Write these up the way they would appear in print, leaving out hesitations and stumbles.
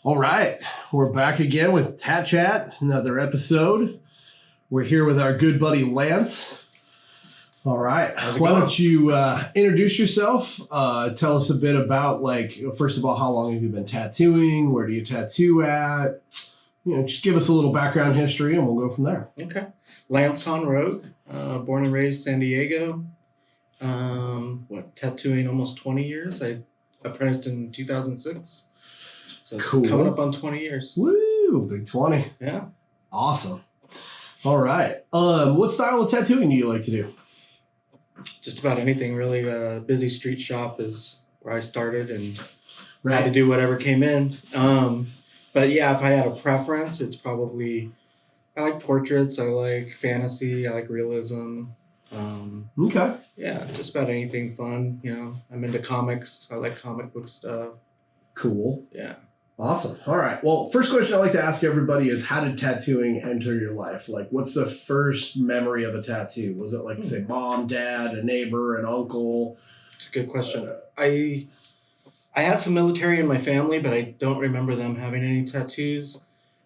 All right, we're back again with Tatt Chat, another episode. We're here with our good buddy Lance. All right, why don't you introduce yourself? Tell us a bit about, like, first of all, how long have you been tattooing? Where do you tattoo at? You know, just give us a little background history, and we'll go from there. Okay, Lance HaunRogue, born and raised San Diego. Tattooing almost 20 years. I apprenticed in 2006. So cool. Coming up on 20 years. Woo, big 20. Yeah. Awesome. All right. What style of tattooing do you like to do? Just about anything, really. Busy street shop is where I started and had to do whatever came in. But yeah, if I had a preference, it's probably, I like portraits, I like fantasy, I like realism. Okay. Yeah, just about anything fun. You know, I'm into comics. I like comic book stuff. Cool. Yeah. Awesome. All right. Well, first question I like to ask everybody is, how did tattooing enter your life? Like, what's the first memory of a tattoo? Was it like, say, mom, dad, a neighbor, an uncle? It's a good question. I had some military in my family, but I don't remember them having any tattoos.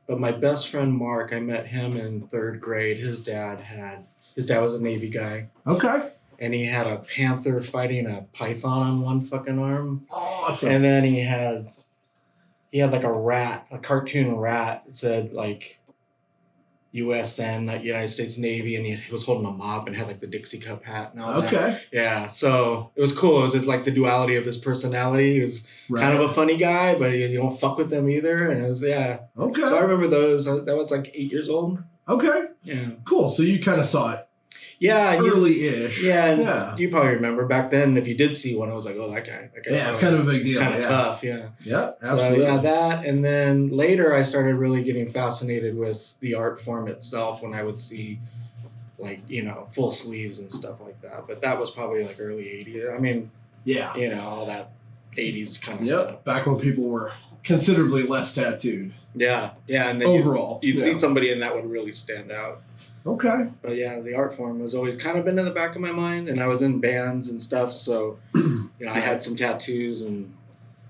But my best friend, Mark, I met him in 3rd grade. His dad was a Navy guy. Okay. And he had a panther fighting a python on one fucking arm. Awesome. And then he had like a rat, a cartoon rat. It said like USN, like United States Navy, and he was holding a mop and had like the Dixie Cup hat and all that. Okay. Yeah, so it was cool. It was just like the duality of his personality. He was kind of a funny guy, but you don't fuck with them either. And it was, yeah. Okay. So I remember those. That was like 8 years old. Okay. Yeah. Cool. So you kind of saw it. Yeah. Early-ish. Yeah. And you probably remember back then, if you did see one, I was like, oh, that guy. Yeah, it's kind of a big deal. Kind of tough, yeah. Yeah, absolutely. So, yeah, that. And then later I started really getting fascinated with the art form itself when I would see, like, you know, full sleeves and stuff like that. But that was probably like early 80s. I mean, yeah, you know, all that 80s kind of stuff. Back when people were considerably less tattooed. Yeah, yeah. And then overall, you'd see somebody and that would really stand out. Okay. But yeah, the art form was always kind of been in the back of my mind, and I was in bands and stuff, so you know, I had some tattoos, and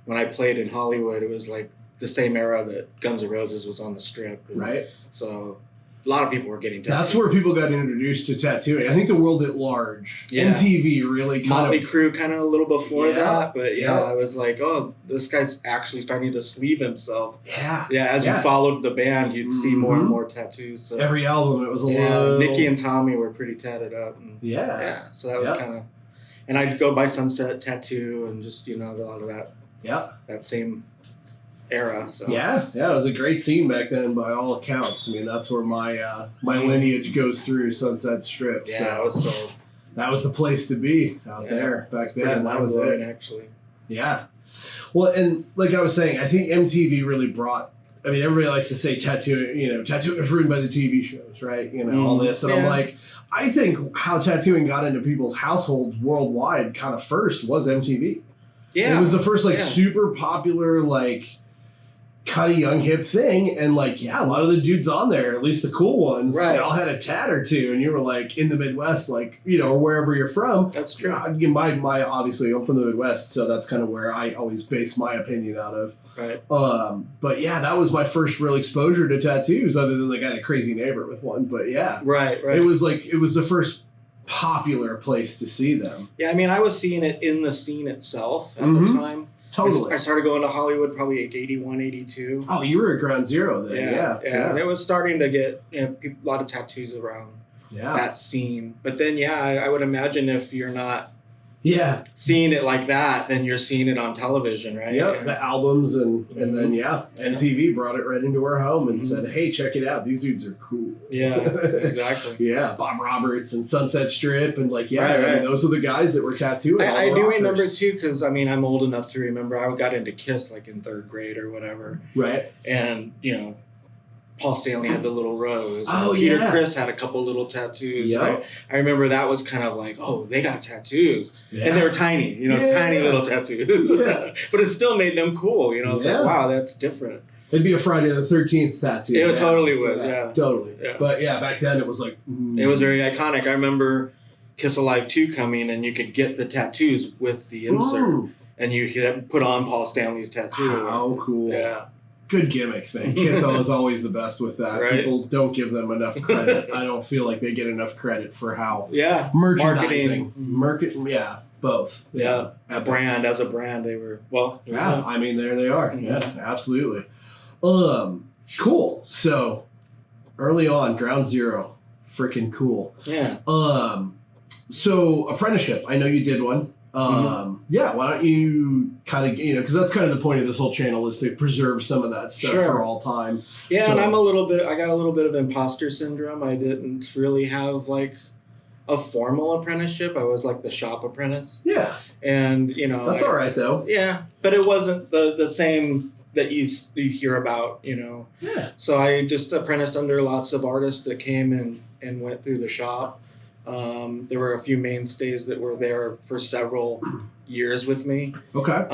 when I played in Hollywood, it was like the same era that Guns N' Roses was on the Strip. Right. So a lot of people were getting tattoos. That's where people got introduced to tattooing. I think the world at large. Yeah. MTV really kind Motley of... Crue kind of a little before that, but yeah, I was like, oh, this guy's actually starting to sleeve himself. Yeah. Yeah, as you followed the band, you'd see more and more tattoos. So. Every album, it was a little... Nicky and Tommy were pretty tatted up. And, yeah, so that was kind of... And I'd go by Sunset Tattoo and just, you know, a lot of that. Yeah. That same... era. So. Yeah, it was a great scene back then by all accounts. I mean, that's where my my lineage goes through, Sunset Strip. Yeah, so that was the place to be out there back then. That was it. Actually. Yeah. Well, and like I was saying, I think MTV really brought, I mean, everybody likes to say tattooing is ruined by the TV shows, right? You know, all this. And I'm like, I think how tattooing got into people's households worldwide kind of first was MTV. Yeah. It was the first super popular, like, kind of young hip thing, and like a lot of the dudes on there, at least the cool ones, they all had a tat or two, and you were like in the Midwest, like, you know, or wherever you're from. That's true. My obviously I'm from the Midwest, so that's kind of where I always base my opinion out of. Right. But yeah, that was my first real exposure to tattoos, other than like I had a crazy neighbor with one. But yeah, right. It was the first popular place to see them. Yeah, I mean, I was seeing it in the scene itself at the time. Totally. I started going to Hollywood probably like 81, 82. Oh, you were at ground zero then. Yeah. And it was starting to get a lot of tattoos around that scene. But then, I would imagine if you're not seeing it like that, then you're seeing it on television, right? Yeah, the albums and then MTV brought it right into our home and said, hey, check it out. These dudes are cool. Yeah, exactly. Bob Roberts and Sunset Strip and like, I mean, those are the guys that were tattooing. I do remember too, because I mean, I'm old enough to remember I got into Kiss like in 3rd grade or whatever. Right. And, you know, Paul Stanley had the little rose. Oh, Peter Criss had a couple little tattoos. Yep. I remember that was kind of like, oh, they got tattoos. Yeah. And they were tiny, you know, tiny little tattoos. But it still made them cool, you know. It's like, wow, that's different. It'd be a Friday the 13th tattoo. It totally would, yeah. Totally. Yeah. But back then it was like... Ooh. It was very iconic. I remember Kiss Alive 2 coming, and you could get the tattoos with the insert. Ooh. And you could put on Paul Stanley's tattoo. How cool. Yeah. good gimmicks, man. KSL is always the best with that. Right. People don't give them enough credit. I don't feel like they get enough credit for how merchandising, yeah, both. Yeah, as a brand, they were Yeah, I mean, there they are. Mm-hmm. Yeah, absolutely. Cool. So early on, ground zero, freaking cool. Yeah. So apprenticeship, I know you did one. Yeah, why don't you kind of, because that's kind of the point of this whole channel is to preserve some of that stuff for all time. Yeah, and I got a little bit of imposter syndrome. I didn't really have like a formal apprenticeship. I was like the shop apprentice. Yeah. And, that's all right though. Yeah, but it wasn't the same that you hear about, Yeah. So I just apprenticed under lots of artists that came and went through the shop. There were a few mainstays that were there for several years with me. Okay.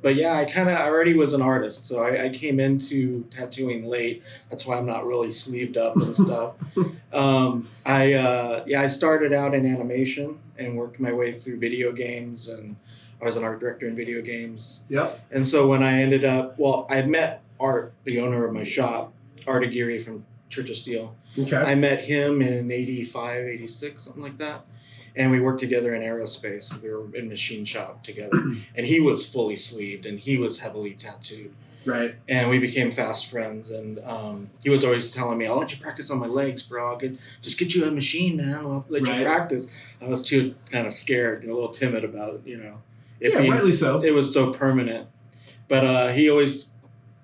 But yeah, I already was an artist, so I came into tattooing late. That's why I'm not really sleeved up and stuff. I started out in animation and worked my way through video games, and I was an art director in video games. Yep. And so when I ended up, I met Art, the owner of my shop, Art Aguirre from Church of Steel. Okay. I met him in 85, 86, something like that. And we worked together in aerospace. We were in machine shop together. And he was fully sleeved and he was heavily tattooed. Right. And we became fast friends. And he was always telling me, I'll let you practice on my legs, bro. Just get you a machine, man. I'll let you practice. I was too kind of scared and a little timid about it. Rightly so. It was so permanent. But he always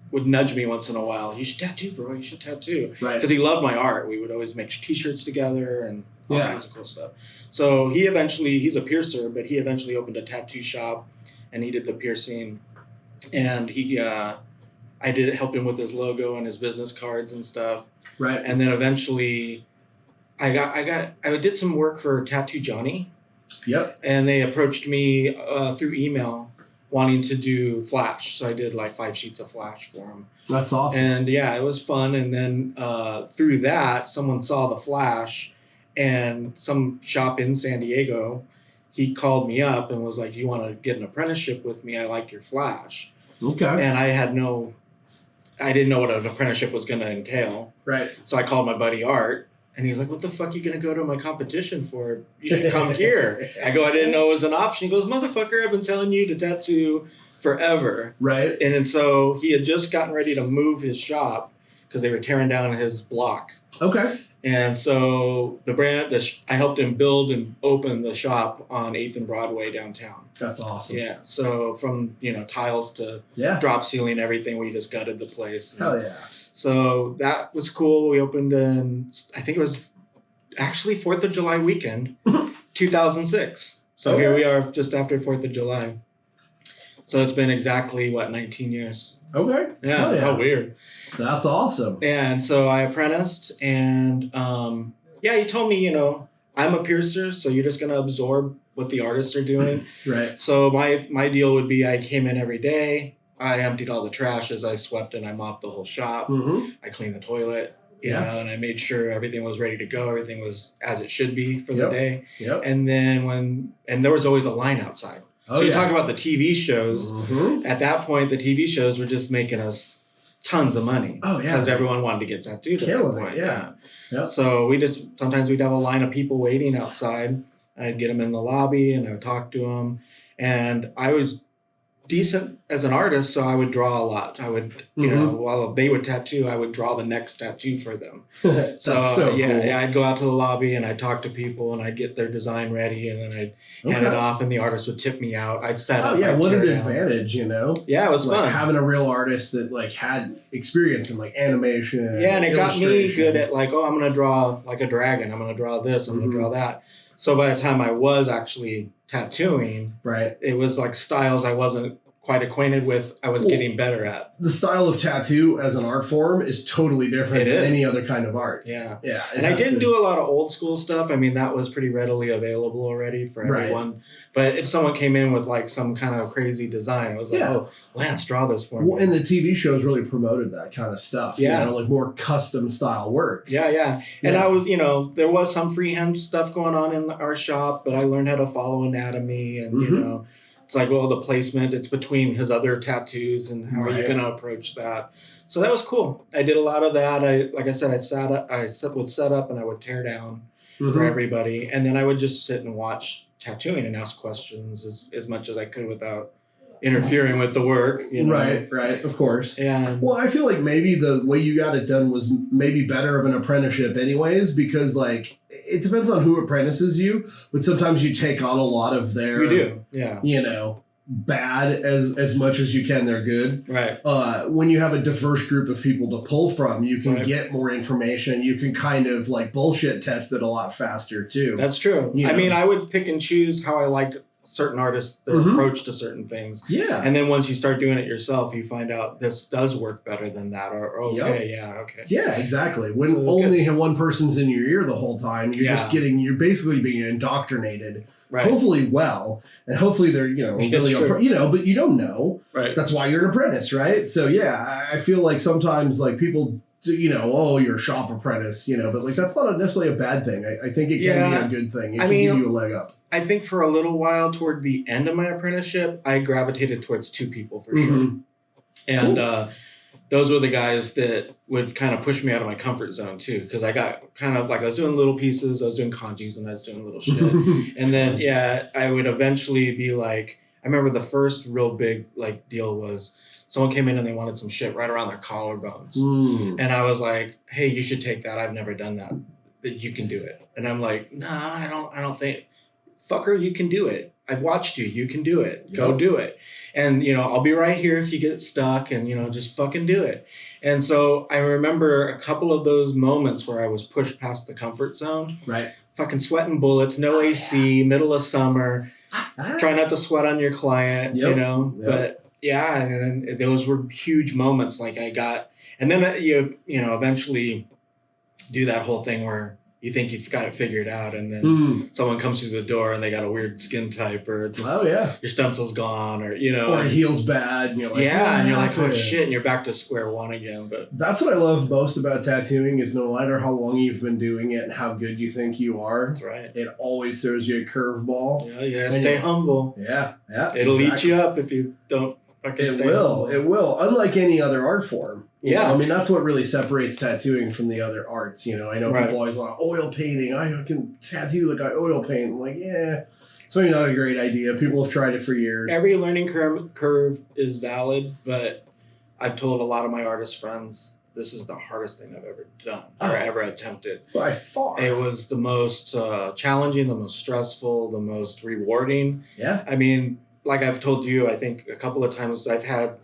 would nudge me once in a while. You should tattoo, bro. You should tattoo. Right. Because he loved my art. We would always make T-shirts together and all kinds of cool stuff. So he's a piercer, but he eventually opened a tattoo shop and he did the piercing. And I did help him with his logo and his business cards and stuff. Right. And then eventually I did some work for Tattoo Johnny. Yep. And they approached me through email wanting to do Flash. So I did like 5 sheets of Flash for him. That's awesome. And yeah, it was fun. And then through that, someone saw the Flash and some shop in San Diego, he called me up and was like, you want to get an apprenticeship with me? I like your Flash. Okay. And I didn't know what an apprenticeship was going to entail. Right. So I called my buddy Art. And he's like, what the fuck are you going to go to my competition for? You should come here. I didn't know it was an option. He goes, motherfucker, I've been telling you to tattoo forever. Right. And so he had just gotten ready to move his shop because they were tearing down his block. Okay. And so I helped him build and open the shop on 8th and Broadway downtown. That's awesome. Yeah. So from, tiles to drop ceiling, everything, we just gutted the place. Hell yeah. So that was cool. We opened in, I think it was actually 4th of July weekend, 2006. So Here we are just after 4th of July. So it's been exactly, 19 years. Okay. Yeah. How weird. That's awesome. And so I apprenticed and, he told me, I'm a piercer, so you're just going to absorb what the artists are doing. Right. So my deal would be I came in every day. I emptied all the trash as I swept and I mopped the whole shop. Mm-hmm. I cleaned the toilet, and I made sure everything was ready to go. Everything was as it should be for the day. Yep. And then there was always a line outside. So you talk about the TV shows. Mm-hmm. At that point, the TV shows were just making us tons of money. Oh, yeah. Because everyone wanted to get tattooed at that point. Yeah. Yep. So sometimes we'd have a line of people waiting outside. I'd get them in the lobby and I would talk to them. And I was decent as an artist, so I would draw a lot. I would, while they would tattoo, I would draw the next tattoo for them. That's so cool. I'd go out to the lobby and I'd talk to people and I'd get their design ready and then I'd hand it off and the artist would tip me out. I'd set up. Yeah, what an advantage, Yeah, it was fun. Having a real artist that had experience in animation. Yeah, and it got me good at I'm going to draw like a dragon. I'm going to draw this. I'm going to draw that. So by the time I was actually tattooing, it was styles I wasn't quite acquainted with, I was getting better at. The style of tattoo as an art form is totally different than any other kind of art. Yeah. Yeah. And I didn't do a lot of old school stuff. I mean, that was pretty readily available already for everyone. But if someone came in with some kind of crazy design, it was oh, Lance, draw this for me. Well, and the TV shows really promoted that kind of stuff. Yeah. More custom style work. Yeah, yeah. And I was, there was some freehand stuff going on in our shop, but I learned how to follow anatomy and, it's like, well, the placement, it's between his other tattoos and how are you going to approach that? So that was cool. I did a lot of that. Like I said, I would set up and I would tear down for everybody. And then I would just sit and watch tattooing and ask questions as much as I could without interfering with the work. You know? Right, of course. Yeah. Well, I feel like maybe the way you got it done was maybe better of an apprenticeship anyways, because like it depends on who apprentices you, but sometimes you take on a lot of their, you do, yeah, you know, bad as much as you can. They're good. Right. When you have a diverse group of people to pull from, you can get more information. You can kind of like bullshit test it a lot faster too. That's true. You know? I mean, I would pick and choose how I liked certain artists, their approach to certain things. Yeah. And then once you start doing it yourself, you find out this does work better than that. Or okay, okay. Yeah, exactly. When so only one person's in your ear the whole time, you're basically being indoctrinated. Right. Hopefully well. And hopefully they're, you know, really but you don't know. Right. That's why you're an apprentice, right? So yeah, I feel like sometimes like people, you know, oh, you're a shop apprentice, you know, but like that's not necessarily a bad thing. I think it can be a good thing. It can give you a leg up. I think for a little while toward the end of my apprenticeship, I gravitated towards two people for sure. And those were the guys that would kind of push me out of my comfort zone too. Because I got kind of like, I was doing little pieces, I was doing kanjis and I was doing little shit. And then, I would eventually be like, I remember the first real big like deal was someone came in and they wanted some shit right around their collarbones. And I was like, hey, you should take that. I've never done that. That you can do it. And I'm like, nah, I don't think. Fucker, you can do it. I've watched you. You can do it. Go do it. And, you know, I'll be right here if you get stuck and, you know, just fucking do it. And so I remember a couple of those moments where I was pushed past the comfort zone. Right. Fucking sweating bullets, no AC, middle of summer. Try not to sweat on your client, you know. But yeah, and those were huge moments. Like I got, and then you know, eventually do that whole thing where you think you've got it figured out, and then someone comes through the door and they got a weird skin type, or it's, your stencil's gone, or you know, or it heals bad, and you're like, and you're like, oh shit, and you're back to square one again. But that's what I love most about tattooing is no matter how long you've been doing it and how good you think you are, that's right. It always throws you a curveball. Yeah, stay humble. Yeah, it'll eat you up if you don't. It will. Unlike any other art form. You know? I mean, that's what really separates tattooing from the other arts. You know, I know people always want oil painting. I can tattoo like I oil paint. I'm like, it's really not a great idea. People have tried it for years. Every learning curve is valid, but I've told a lot of my artist friends this is the hardest thing I've ever done or ever attempted. By far. It was the most challenging, the most stressful, the most rewarding. Yeah. I mean, like I've told you, I think a couple of times I've had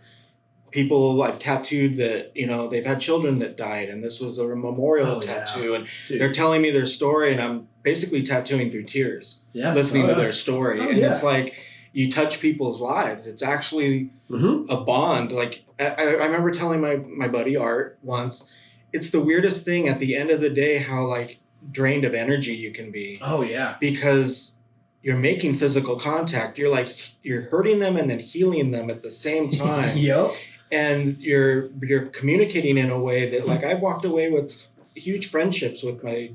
people I've tattooed that, you know, they've had children that died, and this was a memorial tattoo, and they're telling me their story, and I'm basically tattooing through tears, listening to their story. And it's like, you touch people's lives. It's actually a bond. Like I remember telling my buddy Art once, it's the weirdest thing at the end of the day, how like drained of energy you can be. Oh yeah. Because you're making physical contact. You're hurting them and then healing them at the same time. Yep. And you're communicating in a way that, like, I've walked away with huge friendships with my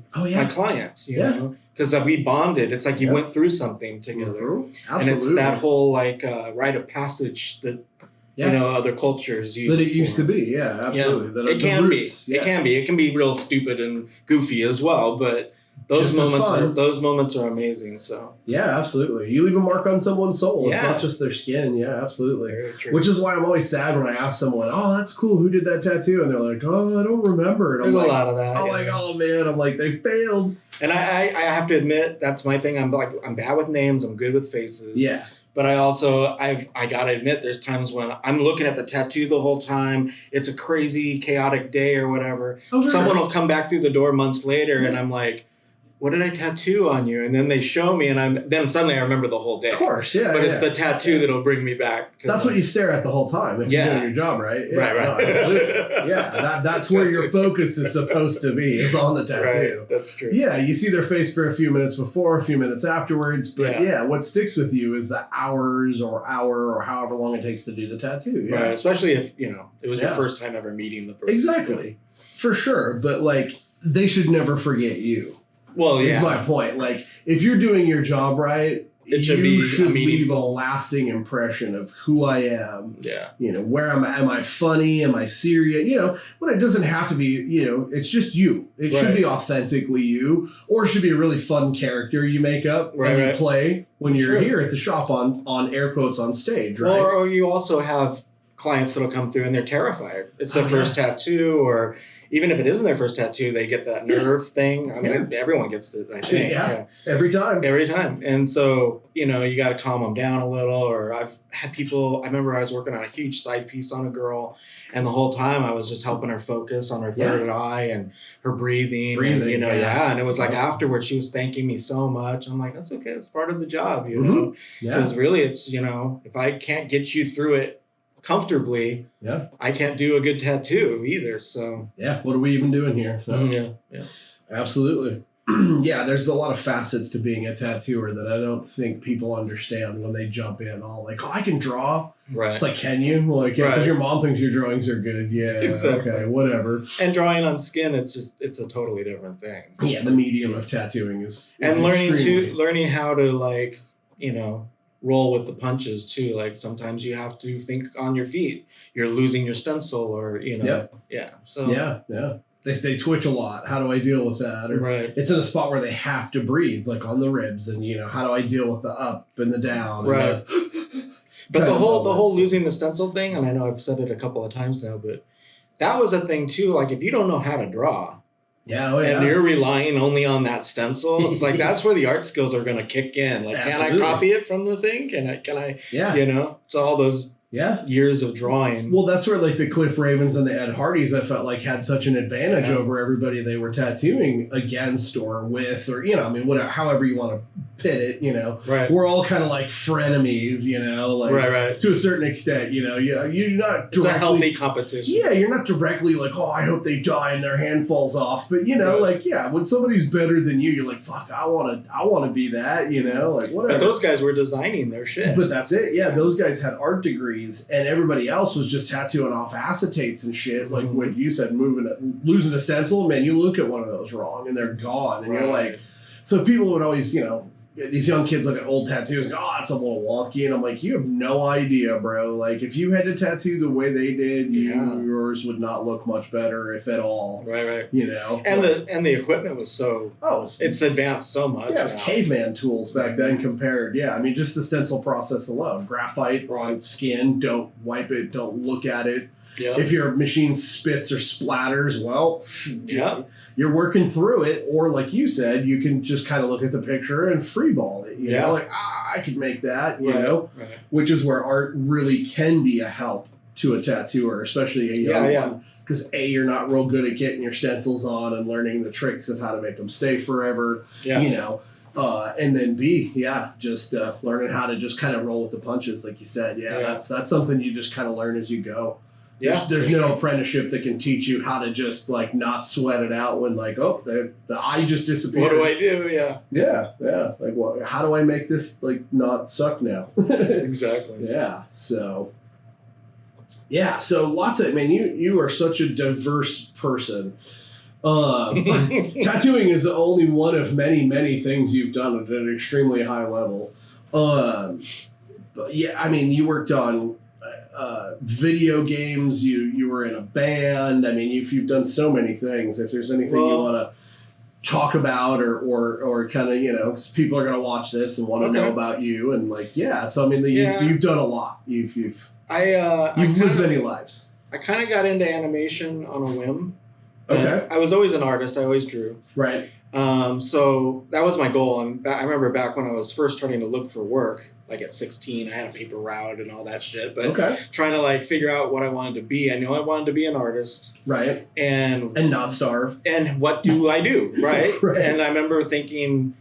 clients, you know, because we bonded. It's like you went through something together. Absolutely. And it's that whole like rite of passage that you know other cultures use. That it used to be, absolutely. Yeah. It can be. It can be. It can be real stupid and goofy as well, but those moments are amazing. So yeah, absolutely. You leave a mark on someone's soul. It's not just their skin. Yeah, absolutely. Very true. Which is why I'm always sad when I ask someone, "Oh, that's cool. Who did that tattoo?" And they're like, "Oh, I don't remember." And There's a lot of that. I'm like, "Oh man," I'm like, "They failed." And I have to admit, that's my thing. I'm bad with names. I'm good with faces. Yeah. But I also, I gotta admit, there's times when I'm looking at the tattoo the whole time. It's a crazy, chaotic day or whatever. Someone will come back through the door months later, and I'm like, what did I tattoo on you? And then they show me, and then suddenly I remember the whole day. Of course, yeah. But it's the tattoo that'll bring me back. That's what you stare at the whole time if you're doing your job, right? Yeah, right. No, absolutely. Yeah, that's where your focus is supposed to be, is on the tattoo. Right, that's true. Yeah, you see their face for a few minutes before, a few minutes afterwards, but what sticks with you is the hour or however long it takes to do the tattoo. Yeah. Right, especially if, you know, it was your first time ever meeting the person. Exactly. For sure, but like, they should never forget you. Well, is my point. Like, if you're doing your job right, It should you be should leave a meaningful. lasting impression of who I am. Yeah. You know, where am I funny? Am I serious? You know, but it doesn't have to be, you know, it's just you. It should be authentically you, or it should be a really fun character you make up and you play when you're here at the shop on air quotes on stage, right? Or you also have clients that'll come through and they're terrified. It's their first tattoo, or even if it isn't their first tattoo, they get that nerve thing. I mean, everyone gets it, I think. Yeah, every time. Every time. And so, you know, you got to calm them down a little. Or I've had people, I remember I was working on a huge side piece on a girl, and the whole time I was just helping her focus on her third eye and her breathing. And, you know, and it was like afterwards she was thanking me so much. I'm like, that's okay. It's part of the job, you know? Because really it's, you know, if I can't get you through it comfortably, I can't do a good tattoo either. So what are we even doing here? So, yeah, absolutely. Yeah, there's a lot of facets to being a tattooer that I don't think people understand when they jump in. All like, oh, I can draw. Right. It's like, can you? Like, because your mom thinks your drawings are good. Yeah, exactly. Okay, whatever. And drawing on skin, it's a totally different thing. Yeah, the medium of tattooing is and learning how to, like, you know, roll with the punches too. Like sometimes you have to think on your feet. You're losing your stencil, or you know, So they twitch a lot. How do I deal with that? Or it's in a spot where they have to breathe, like on the ribs, and you know, how do I deal with the up and the down? Right. But the whole losing the stencil thing, and I know I've said it a couple of times now, but that was a thing too. Like if you don't know how to draw. And you're relying only on that stencil. It's like that's where the art skills are going to kick in. Like, can I copy it from the thing? Can I? You know, it's all those years of drawing. Well, that's where like the Cliff Ravens and the Ed Hardys, I felt like had such an advantage over everybody they were tattooing against or with, or you know, I mean, whatever, however you want to pit it. You know, we're all kind of like frenemies. You know, like to a certain extent. You know, you're not directly, it's a healthy competition. Yeah, you're not directly like, oh, I hope they die and their hand falls off. But you know, like when somebody's better than you, you're like, fuck, I want to be that. You know, like whatever. But those guys were designing their shit. But that's it. Yeah, those guys had art degrees. And everybody else was just tattooing off acetates and shit. Like what you said, losing a stencil, man, you look at one of those wrong and they're gone. And you're like, so people would always, you know, these young kids look at old tattoos and go, oh, it's a little wonky. And I'm like, you have no idea, bro. Like, if you had to tattoo the way they did, yours would not look much better, if at all. Right. You know? And the equipment was so... Oh, it's advanced so much. Yeah, it was caveman tools back then compared. Yeah, I mean, just the stencil process alone. Graphite on skin, don't wipe it, don't look at it. If your machine spits or splatters, well, you're working through it. Or like you said, you can just kind of look at the picture and freeball it. You know, like, I could make that, you know, which is where art really can be a help to a tattooer, especially a young one. Because A, you're not real good at getting your stencils on and learning the tricks of how to make them stay forever, you know. And then B, just learning how to just kind of roll with the punches, like you said. That's something you just kind of learn as you go. There's no apprenticeship that can teach you how to just like not sweat it out when like, oh, the eye just disappeared. What do I do? Yeah. Like, well, how do I make this like not suck now? Exactly. So lots of, man, you are such a diverse person. Tattooing is only one of many, many things you've done at an extremely high level. But yeah, I mean, you worked on video games, you were in a band. I mean, you've done so many things. If there's anything you want to talk about or kind of, you know, 'cause people are going to watch this and want to know about you and like, so I mean, you've done a lot. You've lived many lives. I kind of got into animation on a whim. Okay. I was always an artist. I always drew. Right. So that was my goal. And I remember back when I was first starting to look for work, like at 16, I had a paper route and all that shit. But trying to like figure out what I wanted to be. I knew I wanted to be an artist. Right. And not starve. And what do I do? Right. And I remember thinking,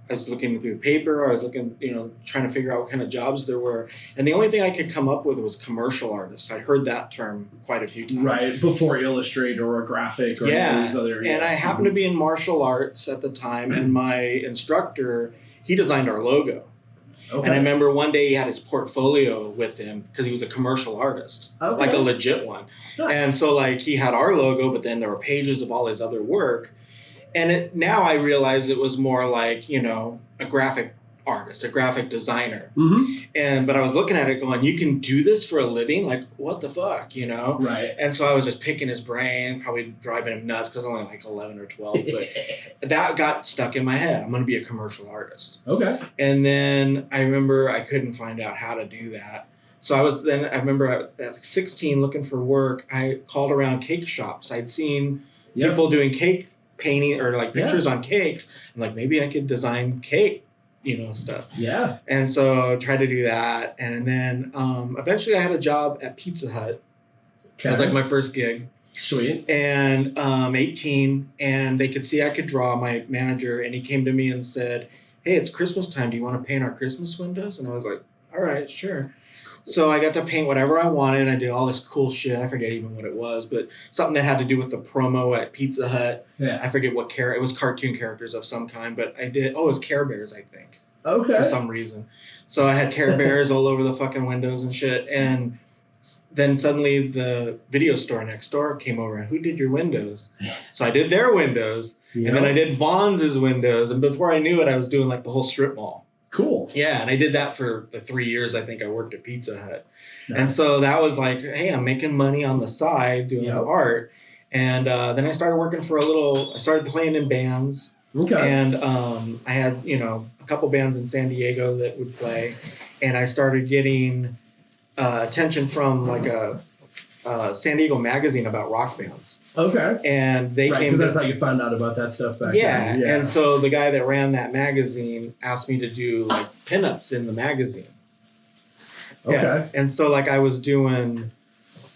I was looking through the paper. I was looking, you know, trying to figure out what kind of jobs there were. And the only thing I could come up with was commercial artist. I heard that term quite a few times. Right, before Illustrator or Graphic or any of these other... And I happened to be in martial arts at the time, and my instructor, he designed our logo. Okay. And I remember one day he had his portfolio with him because he was a commercial artist, like a legit one. Nice. And so like he had our logo, but then there were pages of all his other work. And now I realize it was more like, you know, a graphic artist, a graphic designer. Mm-hmm. But I was looking at it going, you can do this for a living? Like, what the fuck, you know? Right. And so I was just picking his brain, probably driving him nuts because I was only like 11 or 12. But that got stuck in my head. I'm going to be a commercial artist. Okay. And then I remember I couldn't find out how to do that. So I remember at 16 looking for work, I called around cake shops. I'd seen people doing cake painting or like pictures on cakes. I'm like, maybe I could design cake, you know, stuff. Yeah. And so I tried to do that. And then eventually I had a job at Pizza Hut. Okay. That was like my first gig. Sweet. And 18, and they could see I could draw, my manager, and he came to me and said, hey, it's Christmas time. Do you want to paint our Christmas windows? And I was like, all right, sure. So I got to paint whatever I wanted. I did all this cool shit. I forget even what it was, but something that had to do with the promo at Pizza Hut. Yeah. I forget what it was, cartoon characters of some kind, but I did, it was Care Bears, I think. Okay. For some reason. So I had Care Bears all over the fucking windows and shit. And then suddenly the video store next door came over and who did your windows? So I did their windows. Yep. And then I did Vaughn's windows. And before I knew it, I was doing like the whole strip mall. Cool. Yeah, and I did that for the 3 years I think I worked at Pizza Hut. Nice. And so that was like, hey, I'm making money on the side doing art. And then I started working I started playing in bands. Okay. And I had, you know, a couple bands in San Diego that would play. And I started getting attention from like a San Diego magazine about rock bands. Okay. And they came because that's how you found out about that stuff back then. Yeah. And so the guy that ran that magazine asked me to do like pinups in the magazine. Okay. Yeah. And so like I was doing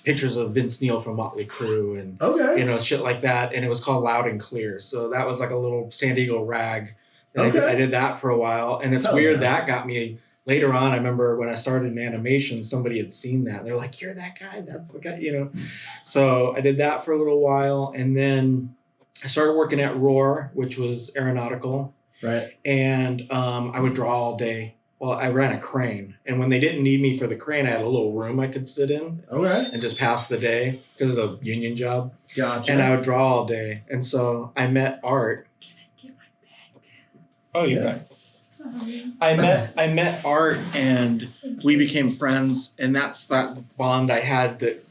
pictures of Vince Neil from Motley Crue and you know, shit like that. And it was called Loud and Clear. So that was like a little San Diego rag. And I did that for a while. And it's weird that got me. Later on, I remember when I started in animation, somebody had seen that. They're like, you're that guy. That's the guy, you know. So I did that for a little while. And then I started working at Roar, which was aeronautical. Right. And I would draw all day. Well, I ran a crane. And when they didn't need me for the crane, I had a little room I could sit in. Okay. And just pass the day because it's a union job. Gotcha. And I would draw all day. And so I met Art. Can I get my bag? Oh, you're right. I met Art and we became friends, and that's that bond I had that,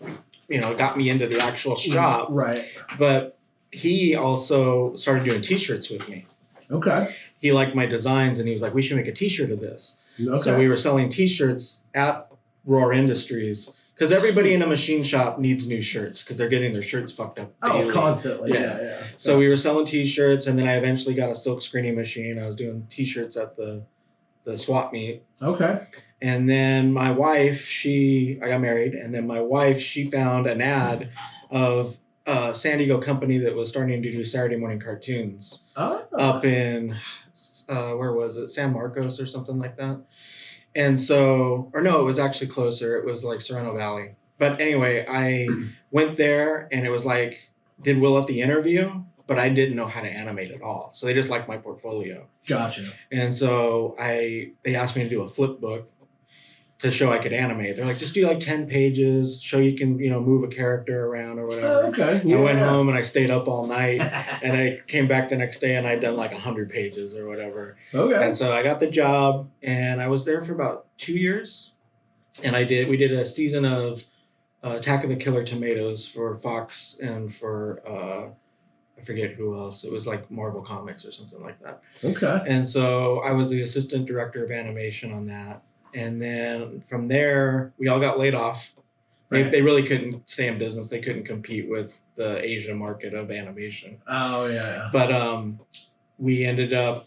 you know, got me into the actual shop. Right. But he also started doing t-shirts with me. Okay. He liked my designs and he was like, we should make a t-shirt of this. Okay. So we were selling t-shirts at Roar Industries because everybody in a machine shop needs new shirts because they're getting their shirts fucked up daily. Oh, constantly. Yeah. So we were selling t-shirts, and then I eventually got a silk screening machine. I was doing t-shirts at the swap meet. Okay. And then my wife, I got married, and then my wife, she found an ad of a San Diego company that was starting to do Saturday morning cartoons up in, where was it? San Marcos or something like that. And so, or no, it was actually closer. It was like Sereno Valley. But anyway, I went there and it was like, did well at the interview, but I didn't know how to animate at all. So they just liked my portfolio. Gotcha. And so they asked me to do a flip book to show I could animate. They're like, just do like 10 pages, show you can, you know, move a character around or whatever. Oh, okay. Yeah. I went home and I stayed up all night and I came back the next day and I'd done like 100 pages or whatever. Okay. And so I got the job and I was there for about 2 years. And we did a season of Attack of the Killer Tomatoes for Fox and for, I forget who else. It was like Marvel Comics or something like that. Okay. And so I was the assistant director of animation on that. And then from there, we all got laid off. They really couldn't stay in business. They couldn't compete with the Asia market of animation. Oh, yeah. But we ended up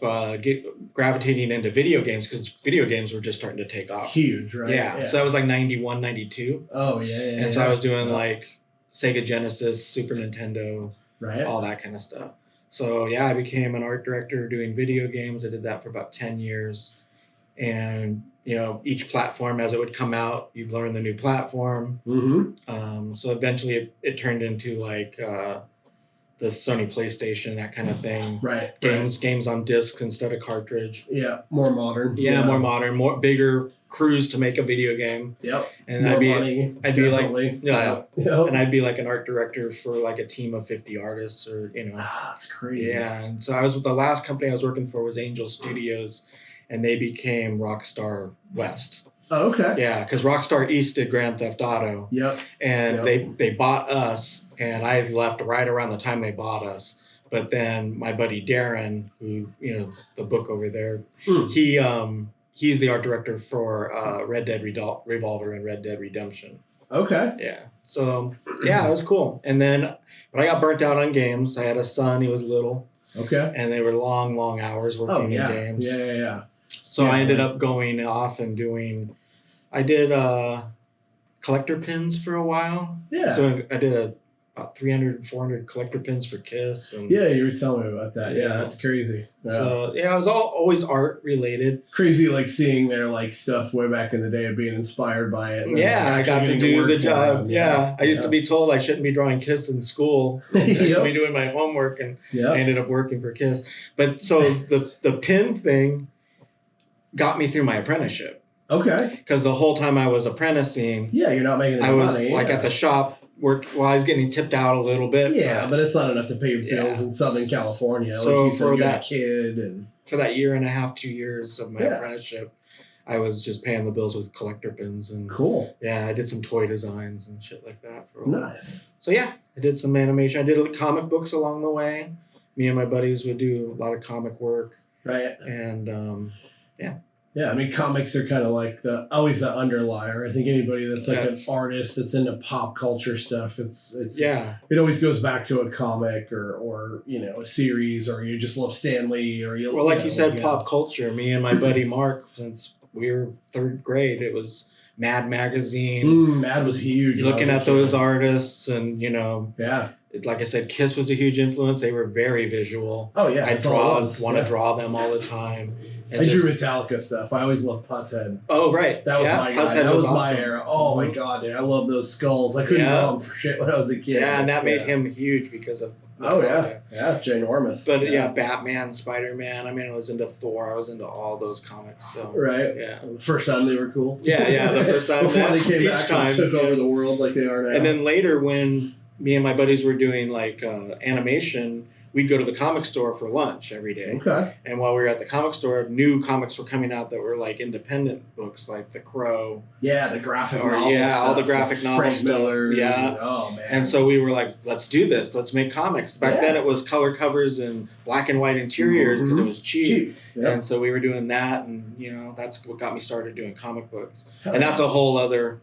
gravitating into video games because video games were just starting to take off. Huge, right? Yeah. So that was like 91, 92. Oh, yeah. And so I was doing like Sega Genesis, Super Nintendo, right, all that kind of stuff. So yeah, I became an art director doing video games. I did that for about 10 years. And, you know, each platform as it would come out, you'd learn the new platform. Mm-hmm. So eventually it turned into like the Sony PlayStation, that kind of thing. Right. Games on discs instead of cartridge. Yeah. More modern. Yeah, more modern, more bigger crews to make a video game. Yep. And more I'd be money, like, yeah. Yep. And I'd be like an art director for like a team of 50 artists or, you know. That's crazy. Yeah. And so the last company I was working for was Angel Studios. and they became Rockstar West. Oh, okay. Yeah, because Rockstar East did Grand Theft Auto. Yep. And they bought us, and I left right around the time they bought us. But then my buddy Darren, who, you know, the book over there, he's the art director for Red Dead Revolver and Red Dead Redemption. Okay. Yeah. So, yeah, it was cool. And then, but I got burnt out on games. I had a son, he was little. Okay. And they were long, long hours working in games. Yeah. So I ended up going off and I did collector pins for a while. Yeah. So I did about 300, 400 collector pins for Kiss. And, yeah, you were telling me about that. Yeah, that's crazy. Yeah. So, yeah, it was always art related. Crazy, like, seeing their, like, stuff way back in the day of being inspired by it. And yeah, I got to do the job. Yeah. I used to be told I shouldn't be drawing Kiss in school. I should be doing my homework, and I ended up working for Kiss. But so the pin thing got me through my apprenticeship. Okay. Because the whole time I was apprenticing, you're not making any money. I was at the shop I was getting tipped out a little bit. Yeah, but it's not enough to pay your bills in Southern California. So like you said, you're a kid, and for that year and a half, 2 years of my apprenticeship, I was just paying the bills with collector pins and cool. Yeah, I did some toy designs and shit like that for a while. Nice. So yeah, I did some animation. I did comic books along the way. Me and my buddies would do a lot of comic work. Right. And Yeah, I mean, comics are kind of like always the underlier. I think anybody that's like an artist that's into pop culture stuff, it's it always goes back to a comic or you know, a series, or you just love Stan Lee, or you. Well, like you said, pop culture. Me and my buddy Mark, since we were third grade, it was Mad Magazine. Mad was huge. Looking at those artists, and you know, like I said, Kiss was a huge influence. They were very visual. Oh yeah, I want to draw them all the time. I drew Metallica stuff. I always loved Pusshead. Oh, right. That was my guy. That was my awesome. era. Oh, my God, dude. I love those skulls. I couldn't draw them for shit when I was a kid. Yeah, and that made him huge because of Metallica. Yeah, ginormous. But Batman, Spider-Man. I mean, I was into Thor. I was into all those comics. So right. Yeah. The first time they were cool. Yeah, the first time. Before they came back and took over the world like they are now. And then later when me and my buddies were doing like animation, we'd go to the comic store for lunch every day. Okay. And while we were at the comic store, new comics were coming out that were like independent books, like The Crow. Yeah, the graphic novel. Yeah, all the graphic novels. Frank Miller. Yeah. Oh, man. And so we were like, let's do this. Let's make comics. Back then it was color covers and black and white interiors because it was cheap. Yep. And so we were doing that. And, you know, that's what got me started doing comic books. And that's a whole other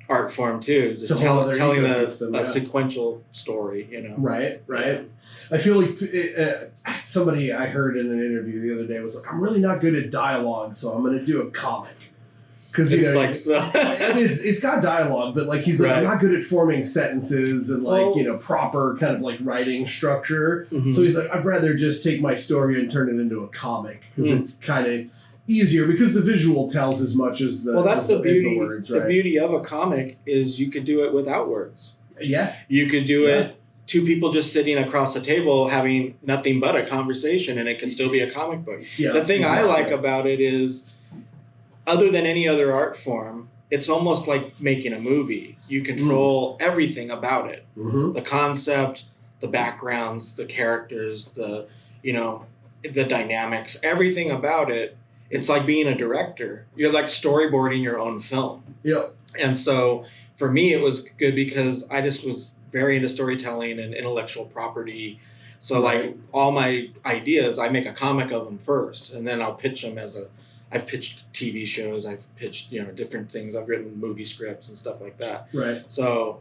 art form too, just telling a sequential story, you know. Right. I feel like somebody I heard in an interview the other day was like, I'm really not good at dialogue, so I'm going to do a comic. Because I mean, it's got dialogue, but like he's like, I'm not good at forming sentences and like proper kind of like writing structure. So he's like, I'd rather just take my story and turn it into a comic because it's kind of easier because the visual tells as much as the the beauty. The words, right? The beauty of a comic is you could do it without words. Yeah, you could do it. Two people just sitting across a table having nothing but a conversation, and it can still be a comic book. Yeah, the thing I like about it is, other than any other art form, it's almost like making a movie. You control everything about it. The concept, the backgrounds, the characters, the dynamics, everything about it. It's like being a director. You're like storyboarding your own film. Yep. And so for me, it was good because I just was very into storytelling and intellectual property. So like all my ideas, I make a comic of them first, and then I'll pitch them I've pitched TV shows, I've pitched, different things. I've written movie scripts and stuff like that. Right. So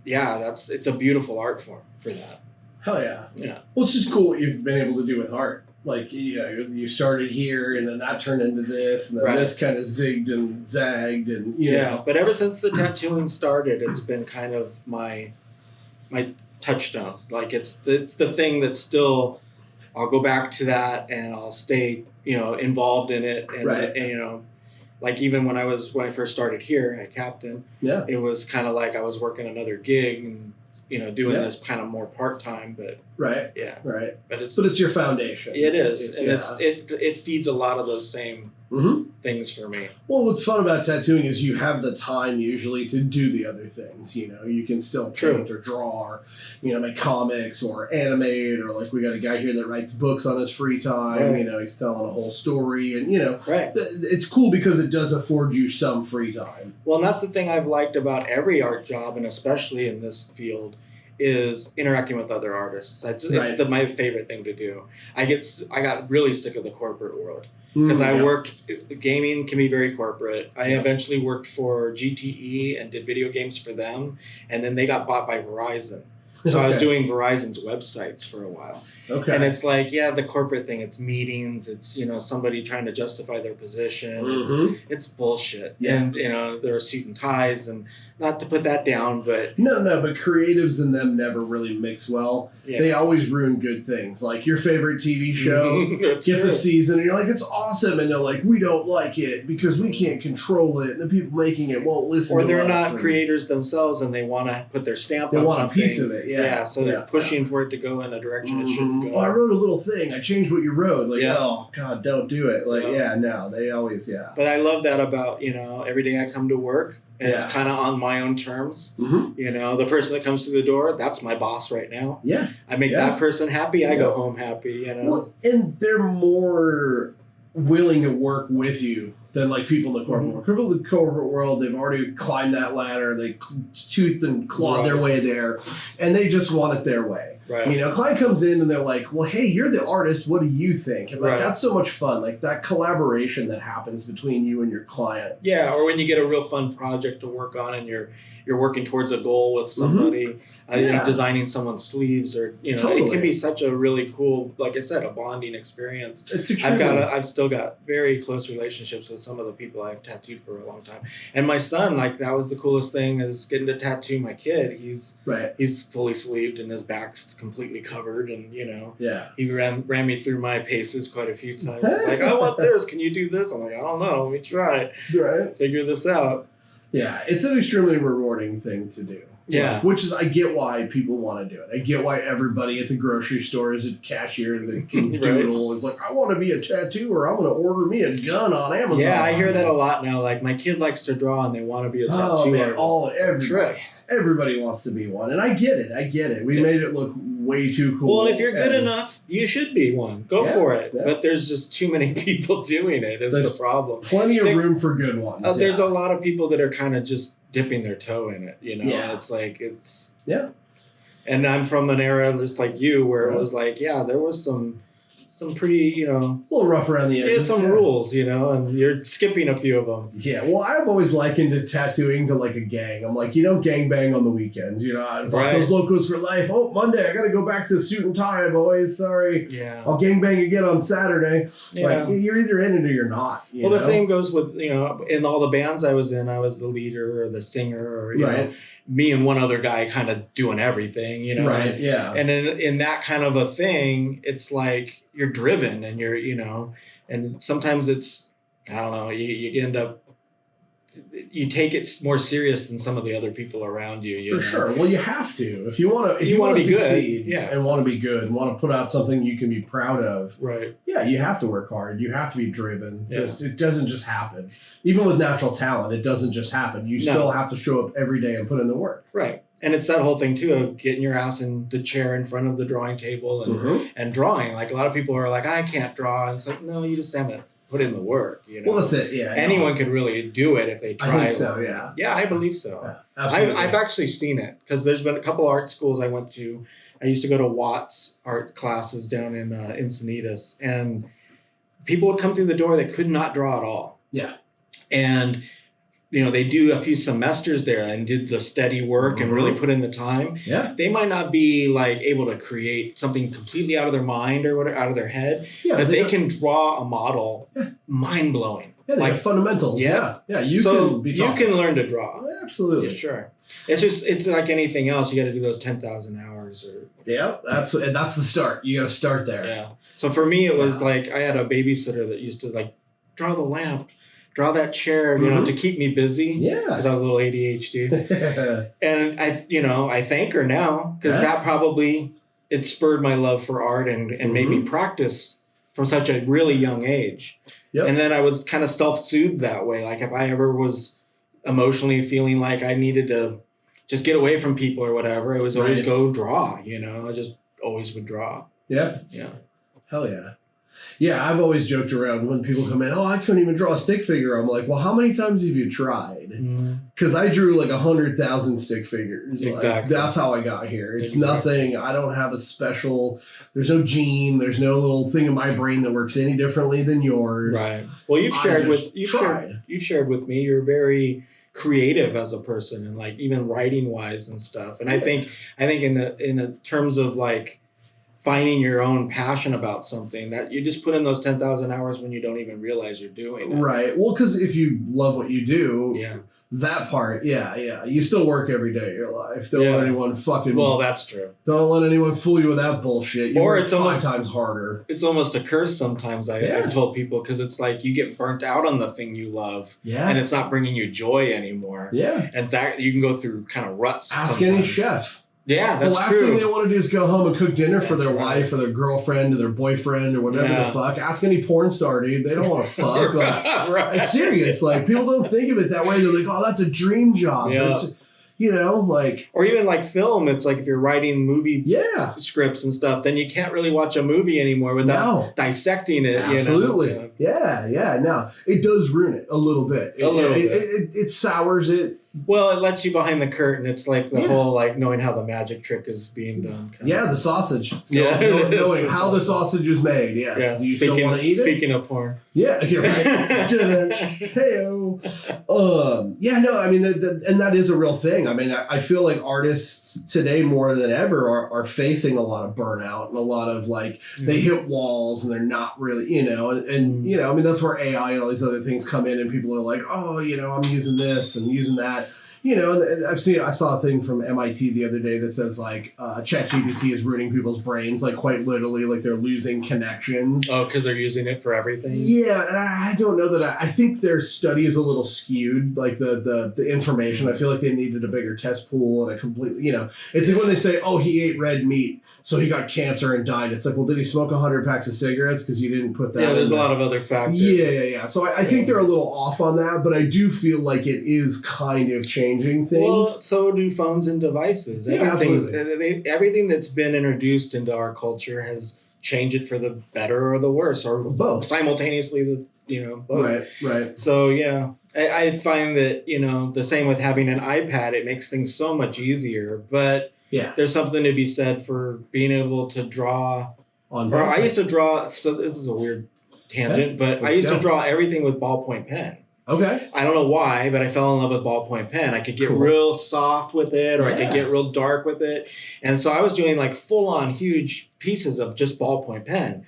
yeah, it's a beautiful art form for that. Hell yeah. Yeah. Well, it's just cool what you've been able to do with art. Like, you started here, and then that turned into this, and then this kind of zigged and zagged, and you know. But ever since the tattooing started, it's been kind of my touchstone. Like it's the thing that's still, I'll go back to that, and I'll stay, involved in it, and like even when I first started here at Captain, it was kind of like I was working another gig and doing this kind of more part-time, but but it's your foundation. It is, and it feeds a lot of those same things for me. Well, what's fun about tattooing is you have the time usually to do the other things. You know, you can still paint or draw or, you know, make comics or animate, or like we got a guy here that writes books on his free time. Right. You know, he's telling a whole story, and, you know, Right. It's cool because it does afford you some free time. Well, and that's the thing I've liked about every art job, and especially in this field, is interacting with other artists. It's my favorite thing to do. I got really sick of the corporate world because I worked. Gaming can be very corporate. I eventually worked for GTE and did video games for them, and then they got bought by Verizon. So I was doing Verizon's websites for a while. Okay. And it's like, the corporate thing, it's meetings, it's, you know, somebody trying to justify their position. It's bullshit. Yeah. And, you know, there are suit and ties, and not to put that down, but... No, but creatives and them never really mix well. Yeah. They always ruin good things. Like your favorite TV show gets a season, and you're like, it's awesome. And they're like, we don't like it because we can't control it, and the people making it won't listen to us. Or they're not creators themselves, and they want to put their stamp on something. They want a piece of it, so they're pushing for it to go in a direction it shouldn't go. Oh, I wrote a little thing. I changed what you wrote. Like, oh, God, don't do it. Like, they always, But I love that about, you know, every day I come to work, and it's kind of on my own terms. You know, the person that comes through the door, that's my boss right now. Yeah. I make that person happy. I go home happy, you know. Well, and they're more willing to work with you than like people in the corporate world. People in the corporate world, they've already climbed that ladder. They toothed and clawed their way there, and they just want it their way. Right. You know, client comes in and they're like, well, hey, you're the artist. What do you think? And like, that's so much fun. Like that collaboration that happens between you and your client. Yeah. Or when you get a real fun project to work on, and you're working towards a goal with somebody, you know, designing someone's sleeves, or, you know, it can be such a really cool, like I said, a bonding experience. It's I've still got very close relationships with some of the people I've tattooed for a long time. And my son, like, that was the coolest thing, is getting to tattoo my kid. He's fully sleeved and his back's completely covered, and, you know, he ran me through my paces quite a few times. Like, I want this. Can you do this? I'm like, I don't know. Let me try. Figure this out. Yeah, it's an extremely rewarding thing to do. Yeah. Which is, I get why people want to do it. I get why everybody at the grocery store is a cashier that can doodle is like, I want to be a tattooer. I want to order me a gun on Amazon. Yeah, I hear that a lot now. Like, my kid likes to draw, and they want to be a tattoo artist. Everybody wants to be one. And I get it. We made it look way too cool. Well, if you're good enough, you should be one. Go for it. Yeah. But there's just too many people doing it is the problem. Plenty of room for good ones. There's a lot of people that are kind of just dipping their toe in it, you know? Yeah. It's like, And I'm from an era just like you, where it was like, there was some pretty, you know... A little rough around the edges. Some rules, you know, and you're skipping a few of them. Yeah, well, I've always likened tattooing to like a gang. I'm like, you don't gangbang on the weekends, you know? I've got those locos for life. Oh, Monday, I got to go back to suit and tie, boys. Sorry. Yeah. I'll gangbang again on Saturday. Yeah. Like, you're either in it or you're not. Well, the same goes with, you know, in all the bands I was in, I was the leader or the singer, or, you know, me and one other guy kind of doing everything, you know? And in that kind of a thing, it's like you're driven, and you're, you know, and sometimes it's, I don't know, you end up, you take it more serious than some of the other people around you. For sure. Well, you have to. If you want to succeed and want to be good and want to put out something you can be proud of. Yeah, you have to work hard. You have to be driven. Yeah. It doesn't just happen. Even with natural talent, it doesn't just happen. You still have to show up every day and put in the work. Right. And it's that whole thing, too, of getting your ass in the chair in front of the drawing table and drawing. Like, a lot of people are like, I can't draw. And it's like, no, you just haven't put in the work, you know? Well, that's it, yeah. Anyone could really do it if they try. I think so, yeah. Yeah, I believe so. Yeah, absolutely. I've actually seen it, because there's been a couple art schools I went to. I used to go to Watts art classes down in Encinitas, and people would come through the door that could not draw at all. Yeah. And, you know, they do a few semesters there and did the steady work and really put in the time. Yeah. They might not be like able to create something completely out of their mind or whatever, out of their head, but they can draw a model mind blowing. Yeah, they have fundamentals. Yeah. You can learn to draw. Yeah, absolutely. Yeah, sure. It's like anything else. You got to do those 10,000 hours or. Yeah, that's the start. You got to start there. Yeah. So for me, it was like I had a babysitter that used to like draw the lamp, draw that chair, you know, to keep me busy. Yeah. Because I was a little ADHD. And I thank her now, because that probably, it spurred my love for art and made me practice from such a really young age. Yep. And then I would kind of self-soothe that way. Like if I ever was emotionally feeling like I needed to just get away from people or whatever, it was always go draw, you know. I just always would draw. Yeah. Yeah. Hell yeah. Yeah, I've always joked around when people come in, oh, I couldn't even draw a stick figure. I'm like, well, how many times have you tried? Because I drew like 100,000 stick figures. Exactly. Like, that's how I got here. It's nothing. I don't have a special, there's no gene, there's no little thing in my brain that works any differently than yours. Right. Well, you've shared with me, you're very creative as a person, and like even writing wise and stuff. And I think in the terms of like finding your own passion about something, that you just put in those 10,000 hours when you don't even realize you're doing it. Right. Well, because if you love what you do, that part, you still work every day of your life. Don't let anyone fucking. Well, that's true. Don't let anyone fool you with that bullshit. You work it's five times harder. It's almost a curse sometimes. I've told people, because it's like you get burnt out on the thing you love, and it's not bringing you joy anymore. Yeah, and that you can go through kind of ruts. Ask any chef. Yeah, that's the last thing they want to do is go home and cook dinner for their wife or their girlfriend or their boyfriend or whatever the fuck. Ask any porn star, dude. They don't want to fuck. Like, it's serious. Like, people don't think of it that way. They're like, oh, that's a dream job. Yeah. It's, you know, like... Or even like film. It's like if you're writing movie scripts and stuff, then you can't really watch a movie anymore without dissecting it. Absolutely. You know? Yeah. No, it does ruin it a little bit. It sours it. Well, it lets you behind the curtain. It's like the whole, like, knowing how the magic trick is being done. The sausage. Knowing how the sausage is made, yes. Yeah. Do you still want to eat it? Speaking of porn. Yeah, right. Hey-o. I mean, and that is a real thing. I mean, I feel like artists today more than ever are facing a lot of burnout and a lot of, like, they hit walls and they're not really, you know, and you know, I mean, that's where AI and all these other things come in and people are like, oh, you know, I'm using this and using that. You know, and I saw a thing from MIT the other day that says, like, ChatGPT is ruining people's brains, like, quite literally, like, they're losing connections. Oh, because they're using it for everything? Yeah, and I don't know that I think their study is a little skewed, like, the information. I feel like they needed a bigger test pool and a completely, you know, it's like when they say, oh, he ate red meat, so he got cancer and died. It's like, well, did he smoke 100 packs of cigarettes? Because you didn't put that in. Yeah, there's a lot of other factors. Yeah. So I think they're a little off on that, but I do feel like it is kind of changing things. Well, so do phones and devices. Everything that's been introduced into our culture has changed it for the better or the worse, or both simultaneously. Both. Right. So I find that the same with having an iPad. It makes things so much easier, but there's something to be said for being able to draw. I used to draw. So this is a weird tangent, but I used to draw everything with ballpoint pen. Okay. I don't know why, but I fell in love with ballpoint pen. I could get real soft with it, or I could get real dark with it. And so I was doing like full-on huge pieces of just ballpoint pen.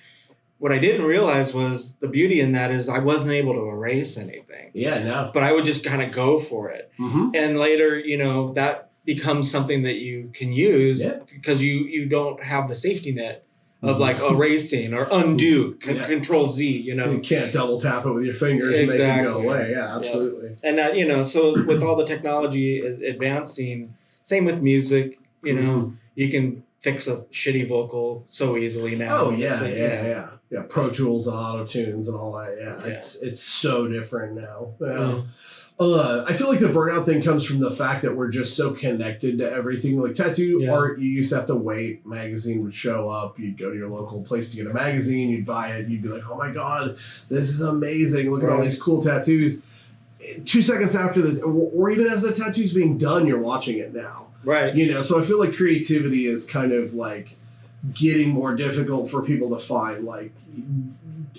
What I didn't realize was the beauty in that is I wasn't able to erase anything. Yeah, no. But I would just kind of go for it. Mm-hmm. And later, that becomes something that you can use because you don't have the safety net of like erasing or undo, Control Z, You can't double tap it with your fingers and make it go away. Yeah, absolutely. And that, so with all the technology advancing, same with music, you can fix a shitty vocal so easily now. Oh, yeah. Pro Tools and Auto Tunes and all that. Yeah. It's so different now. Yeah. I feel like the burnout thing comes from the fact that we're just so connected to everything. Like tattoo art, you used to have to wait. Magazine would show up. You'd go to your local place to get a magazine. You'd buy it. You'd be like, oh my God, this is amazing. Look at all these cool tattoos. 2 seconds after or even as the tattoo's being done, you're watching it now. Right. So I feel like creativity is kind of like getting more difficult for people to find, like,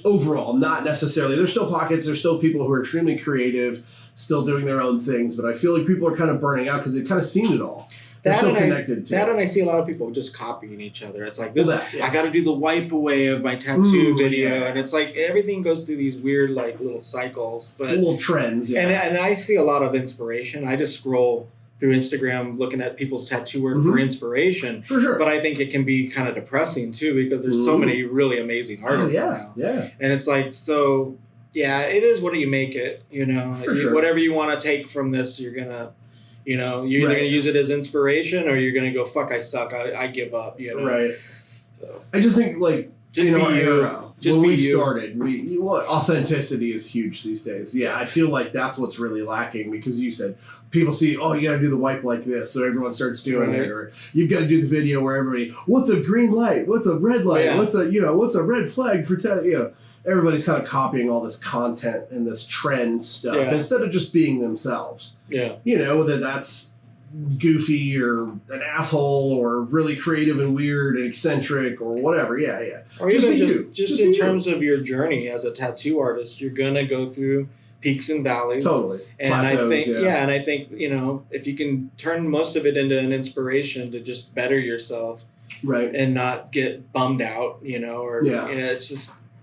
overall, not necessarily. There's still pockets. There's still people who are extremely creative, still doing their own things. But I feel like people are kind of burning out because they've kind of seen it all. They're so connected to it. And I see a lot of people just copying each other. It's like, I got to do the wipe away of my tattoo video. Yeah. And it's like everything goes through these weird, like, little cycles. But little trends, And I see a lot of inspiration. I just scroll through Instagram looking at people's tattoo work for inspiration. For sure. But I think it can be kind of depressing too because there's so many really amazing artists now. Yeah. And it's like, so it is what do you make it, For sure. Whatever you want to take from this, you're going to, you're either going to use it as inspiration or you're going to go, fuck, I suck. I give up, Right. So. I just think, like, Just in our be you. era. Just when be we you. started, authenticity is huge these days. Yeah, I feel like that's what's really lacking because you said people see, oh, you got to do the wipe like this, so everyone starts doing it, or you've got to do the video where everybody, what's a green light, what's a red light, what's a red flag for everybody's kind of copying all this content and this trend stuff instead of just being themselves. Yeah, Whether that's goofy or an asshole or really creative and weird and eccentric or whatever. Or just even just in terms of your journey as a tattoo artist, you're gonna go through peaks and valleys. Totally. And Plateaus, I think if you can turn most of it into an inspiration to just better yourself, right, and not get bummed out,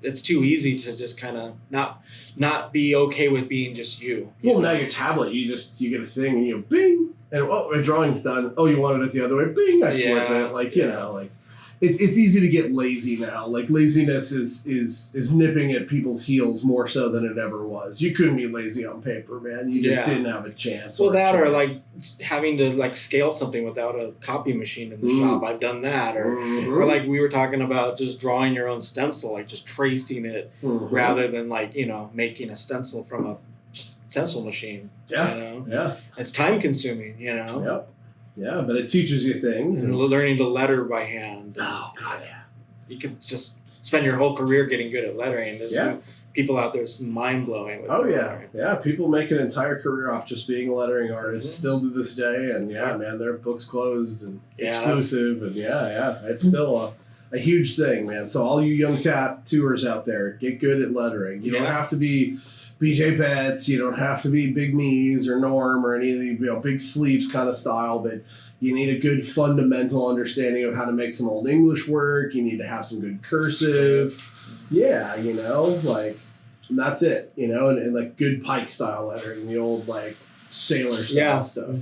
it's too easy to just kind of not be okay with being just you. Now your tablet, you get a thing and you bing. And my drawing's done. Oh, you wanted it the other way? Bing! I flip it. It's easy to get lazy now. Like laziness is nipping at people's heels more so than it ever was. You couldn't be lazy on paper, man. You just didn't have a chance. Well, or like having to like scale something without a copy machine in the shop. I've done that, or like we were talking about just drawing your own stencil, like just tracing it rather than making a stencil from a stencil machine. It's time consuming. Yeah, but it teaches you things. And learning to letter by hand. Oh God, yeah. You could just spend your whole career getting good at lettering. There's some people out there it's mind blowing. Yeah. People make an entire career off just being a lettering artist still to this day, and man, their books closed and exclusive, and it's still a huge thing, man. So all you young tattooers out there, get good at lettering. You don't have to be BJ Pets, you don't have to be Big Me's or Norm or any of the big sleeps kind of style, but you need a good fundamental understanding of how to make some old English work. You need to have some good cursive. Yeah, and that's it, and like good pike style lettering, the old like sailor style stuff,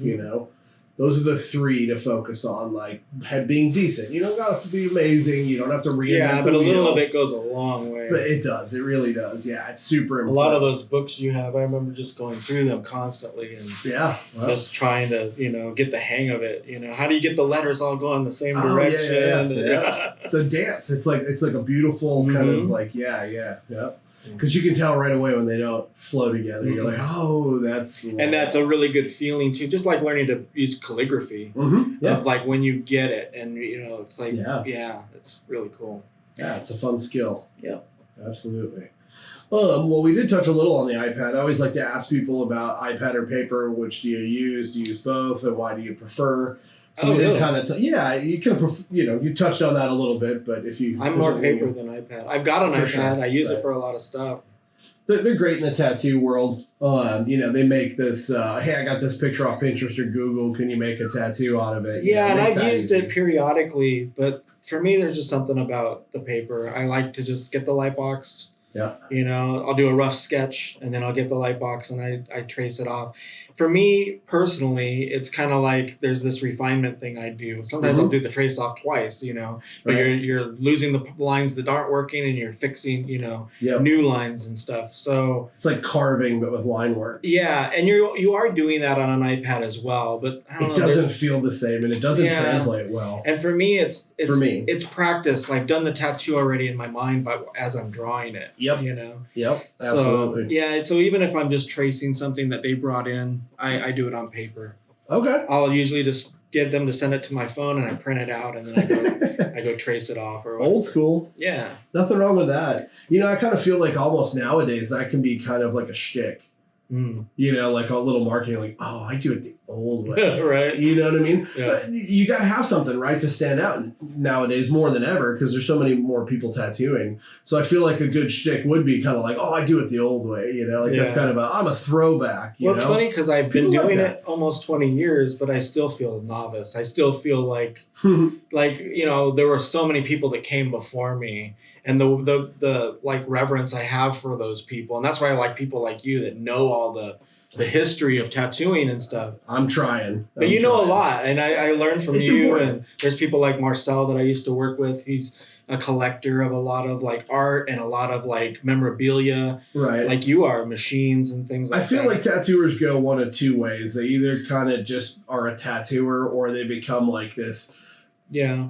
Those are the three to focus on, like being decent. You don't have to be amazing. You don't have to reinvent the wheel. But a little of it goes a long way. But it does. It really does. Yeah, it's super important. A lot of those books you have, I remember just going through them constantly and just trying to, get the hang of it. How do you get the letters all going the same direction? Yeah. The dance. It's like a beautiful kind of like because you can tell right away when they don't flow together. You're like, oh, that's... And that's a really good feeling, too. Just like learning to use calligraphy. Of like when you get it. And, it's like, it's really cool. Yeah, it's a fun skill. Yeah. Absolutely. Well, we did touch a little on the iPad. I always like to ask people about iPad or paper. Which do you use? Do you use both? And why do you prefer... So we did kind of, you can, you touched on that a little bit, but if you... I'm more paper than iPad. I've got an iPad. Sure. I use it for a lot of stuff. They're great in the tattoo world. They make this, hey, I got this picture off Pinterest or Google. Can you make a tattoo out of it? Yeah, and I've used it periodically, but for me, there's just something about the paper. I like to just get the light box. Yeah. I'll do a rough sketch and then I'll get the light box and I trace it off. For me personally, it's kind of like there's this refinement thing I do. Sometimes I'll do the trace off twice, but you're losing the lines that aren't working and you're fixing, new lines and stuff. So it's like carving, but with line work. Yeah, and you are doing that on an iPad as well, but I don't know, it doesn't feel the same and it doesn't translate well. And for me, it's practice. I've done the tattoo already in my mind as I'm drawing it. Yep. Yep. Absolutely. So so even if I'm just tracing something that they brought in, I do it on paper. Okay. I'll usually just get them to send it to my phone and I print it out and then I go trace it off or whatever. Old school. Yeah. Nothing wrong with that. I kind of feel like almost nowadays that can be kind of like a shtick. Like a little marketing, like, oh, I do it the old way. Right. You know what I mean? Yeah. You got to have something, right, to stand out nowadays more than ever because there's so many more people tattooing. So I feel like a good shtick would be kind of like, oh, I do it the old way. That's kind of I'm a throwback. It's funny because I've been doing it almost 20 years, but I still feel novice. I still feel like, there were so many people that came before me. And the like reverence I have for those people. And that's why I like people like you that know all the history of tattooing and stuff. I'm trying. But you know a lot. And I learned from you. Important. And there's people like Marcel that I used to work with. He's a collector of a lot of like art and a lot of like memorabilia. Right. Like you are, machines and things like that. I feel like tattooers go one of two ways. They either kind of just are a tattooer or they become like this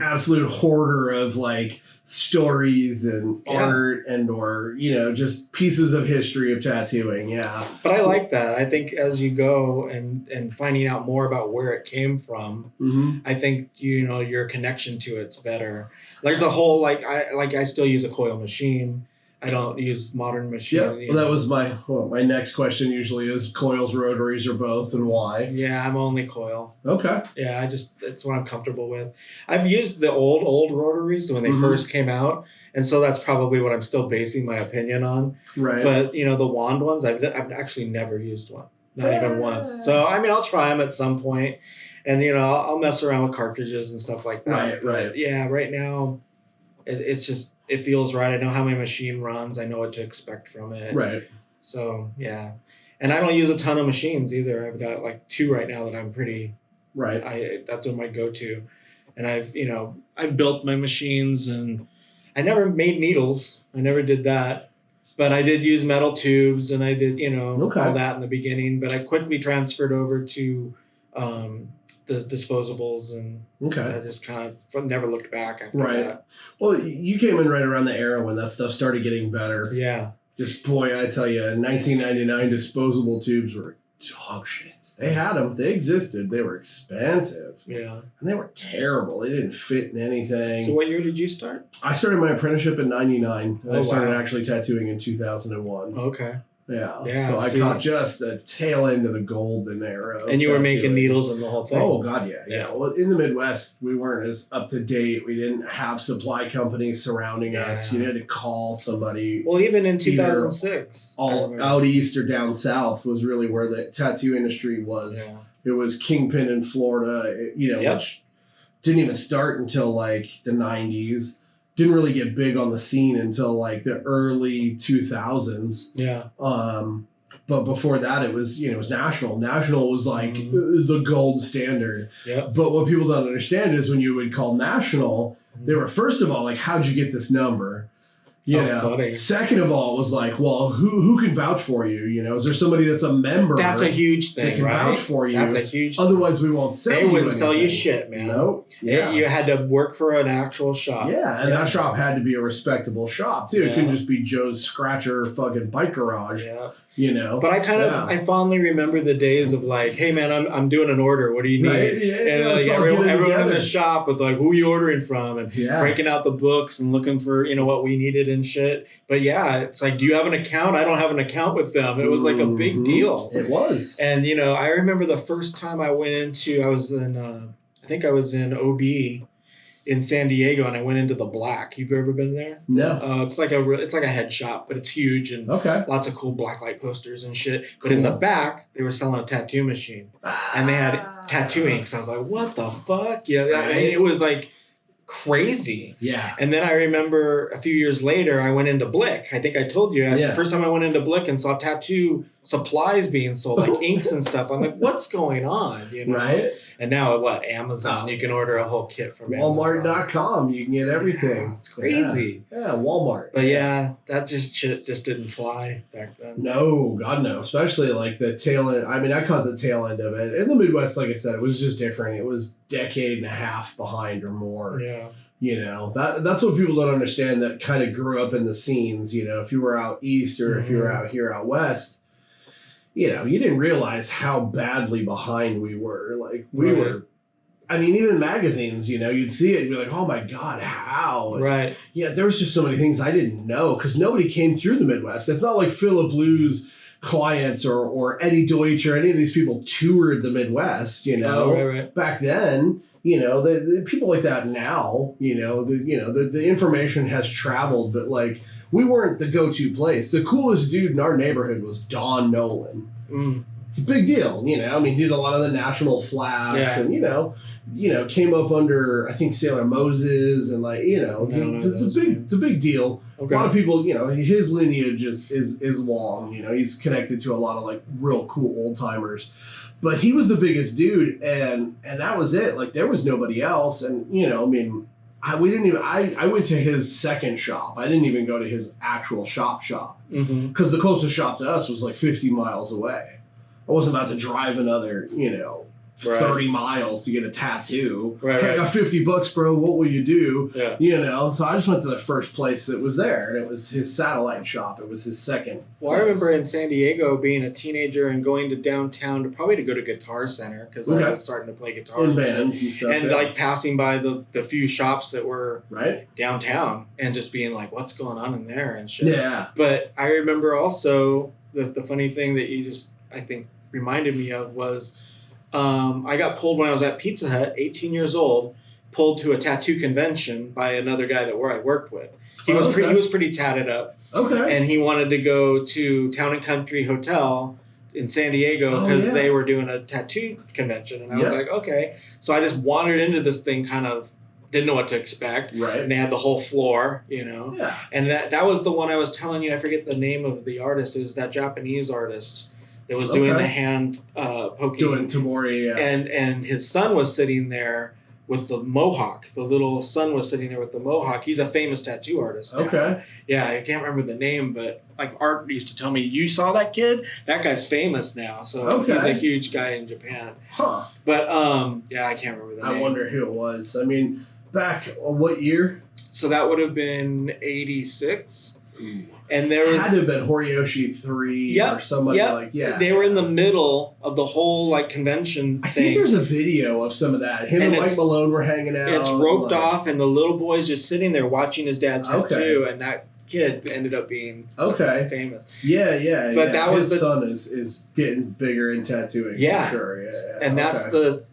absolute hoarder of like stories and art and or just pieces of history of tattooing. But I like that. I think as you go and finding out more about where it came from, I think your connection to it's better. There's a whole I still use a coil machine. I don't use modern machine. Yeah, well, that was my next question. Usually is coils, rotaries, or both, and why? Yeah, I'm only coil. Okay. Yeah, it's what I'm comfortable with. I've used the old rotaries when they first came out, and so that's probably what I'm still basing my opinion on. Right. But the wand ones, I've actually never used one, not even once. So I mean, I'll try them at some point, and I'll mess around with cartridges and stuff like that. Right. Yeah, right now, it's just. It feels right. I know how my machine runs. I know what to expect from it. Right. So, yeah. And I don't use a ton of machines either. I've got like 2 right now that I'm pretty... Right. That's my go-to. And I've built my machines, and I never made needles. I never did that. But I did use metal tubes, and I did, all that in the beginning. But I quickly transferred over to the disposables, and I just kind of never looked back after that. Well, you came in right around the era when that stuff started getting better. Yeah. Just, boy, I tell you, in 1999, disposable tubes were dog shit. They had them. They existed. They were expensive. Yeah. And they were terrible. They didn't fit in anything. So what year did you start? I started my apprenticeship in 99. And I started actually tattooing in 2001. Okay. Yeah. So I caught just the tail end of the golden era. And you were making needles and the whole thing. Oh, God, yeah. Well, in the Midwest, we weren't as up to date. We didn't have supply companies surrounding us. You had to call somebody. Well, even in 2006. All out east or down south was really where the tattoo industry was. Yeah. It was Kingpin in Florida, which didn't even start until like the 90s. Didn't really get big on the scene until like the early 2000s. Yeah. But before that, it was National. National was like the gold standard. Yeah. But what people don't understand is when you would call National, they were first of all like, how'd you get this number? Funny. Second of all, it was like, well, who can vouch for you? Is there somebody that's a member? That's a huge thing, that can vouch for you. That's a huge thing. Otherwise, we won't sell you. They wouldn't sell you shit, man. Nope. Yeah. You had to work for an actual shop. Yeah, and that shop had to be a respectable shop, too. It couldn't just be Joe's Scratcher fucking bike garage. Yeah. But I fondly remember the days of like, hey man, I'm doing an order. What do you need? Right? Yeah, and like everyone in the shop was like, who are you ordering from? And breaking out the books and looking for what we needed and shit. But yeah, it's like, do you have an account? I don't have an account with them. It was like a big deal. It was. And I remember the first time I was in OB in San Diego, and I went into the Black. You've ever been there? No. It's like a head shop, but it's huge and lots of cool blacklight posters and shit. But in the back, they were selling a tattoo machine, and they had tattoo inks. I was like, what the fuck? Yeah, I mean, it was like crazy. Yeah. And then I remember a few years later, I went into Blick. I think I told you. That's the first time I went into Blick and saw tattoo supplies being sold, like inks and stuff. I'm like, what's going on? Right. And now Amazon, you can order a whole kit from Walmart.com. You can get everything. It's crazy. Yeah, Walmart. But that shit just didn't fly back then. No, God no. Especially like the tail end. I mean, I caught the tail end of it. In the Midwest, like I said, it was just different. It was decade and a half behind or more. Yeah. That's what people don't understand that kind of grew up in the scenes. If you were out east or if you were out here out west, you didn't realize how badly behind we were. Like we were, I mean, even magazines, you'd see it and be like, oh my God, how? And, right. Yeah, there was just so many things I didn't know because nobody came through the Midwest. It's not like Philip Lou's clients or Eddie Deutsch or any of these people toured the Midwest, Right. Back then, the people like that now, the information has traveled, but like we weren't the go-to place. The coolest dude in our neighborhood was Don Nolan. Big deal, I mean, he did a lot of the National Flash and, came up under, I think, Sailor Moses and like, it's a big deal. Okay. A lot of people, his lineage is long, he's connected to a lot of like real cool old timers. But he was the biggest dude, and that was it. Like there was nobody else, and I mean, I went to his second shop. I didn't even go to his actual shop because the closest shop to us was like 50 miles away. I wasn't about to drive another 30 miles to get a tattoo. Right, hey, I got $50, bro. What will you do? Yeah. You know, so I just went to the first place that was there, and it was his satellite shop. It was his second. Well, I remember in San Diego being a teenager and going to downtown to go to Guitar Center because I was starting to play guitar in bands and stuff, and like passing by the few shops that were downtown and just being like, what's going on in there and shit. Yeah. But I remember also the funny thing that you just I think reminded me of was I got pulled when I was at Pizza Hut, 18 years old, pulled to a tattoo convention by another guy that I worked with. He was pretty tatted up. Okay. And he wanted to go to Town and Country Hotel in San Diego because they were doing a tattoo convention. And I was like, okay. So I just wandered into this thing, kind of didn't know what to expect. Right. And they had the whole floor, you know. Yeah. And that was the one I was telling you. I forget the name of the artist. It was that Japanese artist that was doing the hand poking. Doing tamori, yeah. And his son was sitting there with the mohawk. The little son was sitting there with the mohawk. He's a famous tattoo artist now. Okay. Yeah, I can't remember the name, but like Art used to tell me, you saw that kid? That guy's famous now. So he's a huge guy in Japan. Huh. But I can't remember the name. I wonder who it was. I mean, back what year? So that would have been 86. Ooh. And there was, had to have been Horiyoshi 3 or somebody like They were in the middle of the whole like convention thing. I think there's a video of some of that. Him and Mike Malone were hanging out. It's roped off, and the little boy's just sitting there watching his dad tattoo, and that kid ended up being famous. Yeah. But that was his son is getting bigger in tattooing. For sure. Yeah. And that's the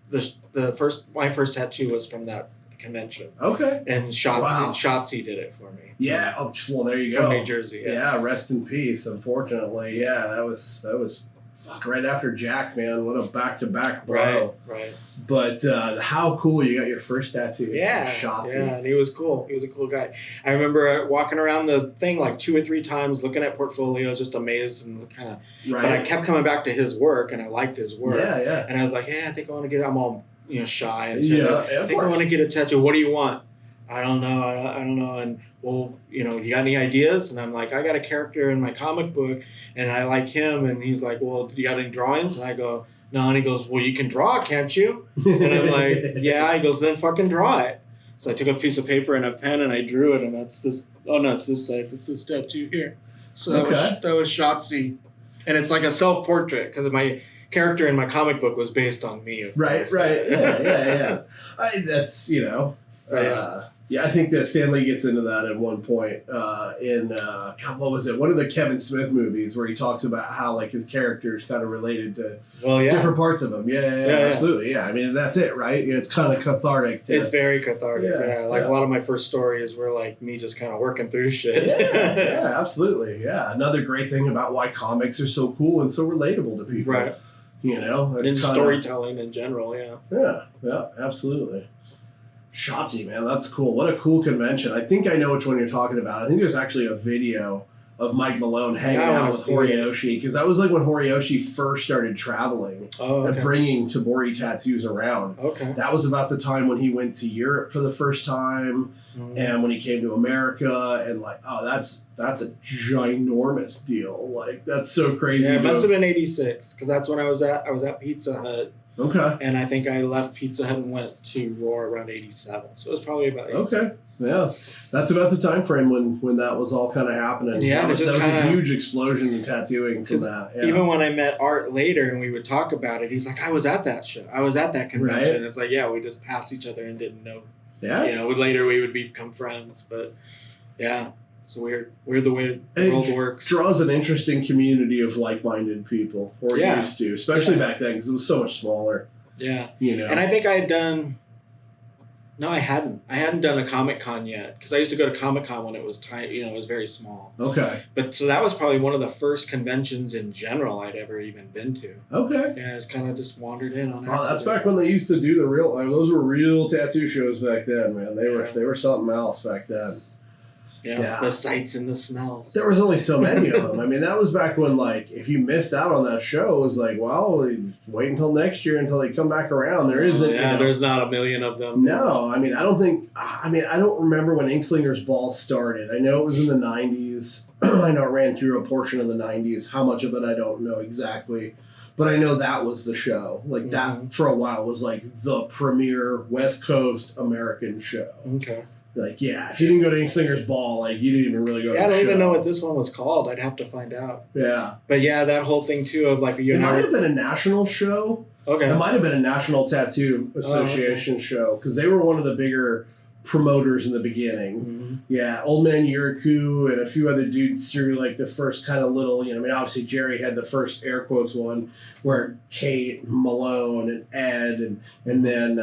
first. My first tattoo was from that convention. Okay. And Shotzi did it for me. Yeah. Oh, well, there you go. From New Jersey. Yeah. Rest in peace. Unfortunately, that was fuck right after Jack, man. What a back-to-back bro. Right. But how cool you got your first tattoo. Yeah. Shotzi. Yeah, and he was cool. He was a cool guy. I remember walking around the thing like 2 or 3 times, looking at portfolios, just amazed and kind of. Right. But I kept coming back to his work, and I liked his work. Yeah. And I was like, hey, I think I want to get. I'm all shy and I think I want to get a tattoo. What do you want? I don't know. I don't know. And well, you got any ideas? And I'm like, I got a character in my comic book, and I like him. And he's like, well, do you got any drawings? And I go, no. And he goes, well, you can draw, can't you? And I'm like, yeah. He goes, then fucking draw it. So I took a piece of paper and a pen and I drew it, and that's this. Oh no, it's this side. It's this tattoo here. So that was Shotzi, and it's like a self-portrait because my character in my comic book was based on me. Right. Yeah. That's I think that Stan Lee gets into that at one point in God, what was it? One of the Kevin Smith movies where he talks about how like his character is kind of related to different parts of him. Yeah, absolutely. Yeah, I mean that's it, right? It's kind of cathartic. It's very cathartic. Yeah, like a lot of my first stories were like me just kind of working through shit. Yeah, absolutely. Yeah, another great thing about why comics are so cool and so relatable to people. Right. And storytelling in general. Yeah, absolutely. Shotzi, man, that's cool. What a cool convention. I think I know which one you're talking about. I think there's actually a video of Mike Malone hanging out with Horiyoshi, because that was like when Horiyoshi first started traveling and bringing Tabori tattoos around. Okay. That was about the time when he went to Europe for the first time and when he came to America, and like, that's a ginormous deal. Like, that's so crazy. Yeah, it must have been 86, because that's when I was at Pizza Hut. Okay. And I think I left Pizza Hut and went to Roar around 87. So it was probably about 87. Okay. Yeah. That's about the time frame when that was all kind of happening. Yeah. That was a huge explosion in tattooing from that. Yeah. Even when I met Art later and we would talk about it, he's like, I was at that shit. I was at that convention. Right. It's like, we just passed each other and didn't know. Yeah. Later we would become friends. But yeah. It's weird the way the world works. Draws an interesting community of like-minded people, or used to, especially back then, because it was so much smaller. Yeah. And I think I had done. No, I hadn't. I hadn't done a Comic-Con yet, because I used to go to Comic-Con when it was tiny. It was very small. Okay. But so that was probably one of the first conventions in general I'd ever even been to. Okay. Yeah, I just kind of just wandered in on accident. That's back when they used to do the real. Those were real tattoo shows back then, man. They were something else back then. Yeah, the sights and the smells. There was only so many of them. I mean, that was back when, like, if you missed out on that show, it was like, well, wait until next year until they come back around. There isn't. Yeah, there's not a million of them. No, I mean, I don't remember when Inkslinger's Ball started. I know it was in the 90s. I know it ran through a portion of the 90s. How much of it, I don't know exactly. but I know that was the show. Like that for a while was like the premier West Coast American show. Okay. Like, yeah, if you didn't go to Ink Slinger's Ball, like, you didn't even really go to I the don't show. even know what this one was called. I'd have to find out. Yeah. But yeah, that whole thing, too, of like... It might have been a national show. Okay. It might have been a National Tattoo Association show, because they were one of the bigger promoters in the beginning. Mm-hmm. Yeah, Old Man Yuriku and a few other dudes through, like, the first kind of little, I mean, obviously Jerry had the first air quotes one, where Kate, Malone, and Ed, and then...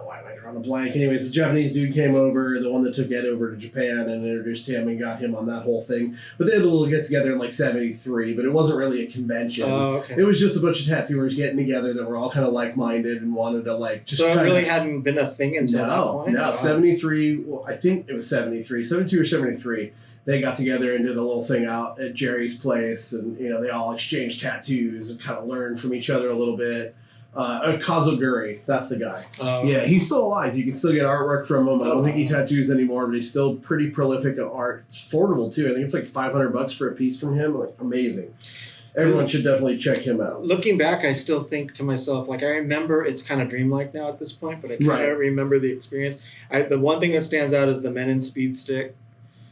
why am I drawing a blank? Anyways, the Japanese dude came over, the one that took Ed over to Japan and introduced him and got him on that whole thing. But they had a little get together in like 73, but it wasn't really a convention. Oh, okay. It was just a bunch of tattooers getting together that were all kind of like-minded and wanted to like just. So it really hadn't been a thing until that point? No, 73, well, I think it was 73, 72 or 73. They got together and did a little thing out at Jerry's place, and they all exchanged tattoos and kind of learned from each other a little bit. Kazuguri, that's the guy. Yeah, he's still alive. You can still get artwork from him. I don't think he tattoos anymore, but he's still pretty prolific in art. It's affordable too. I think it's like $500 for a piece from him. Like, amazing. Everyone should definitely check him out. Looking back, I still think to myself, like, I remember it's kind of dreamlike now at this point, but I kind of remember the experience. The one thing that stands out is the Men in Speed Stick.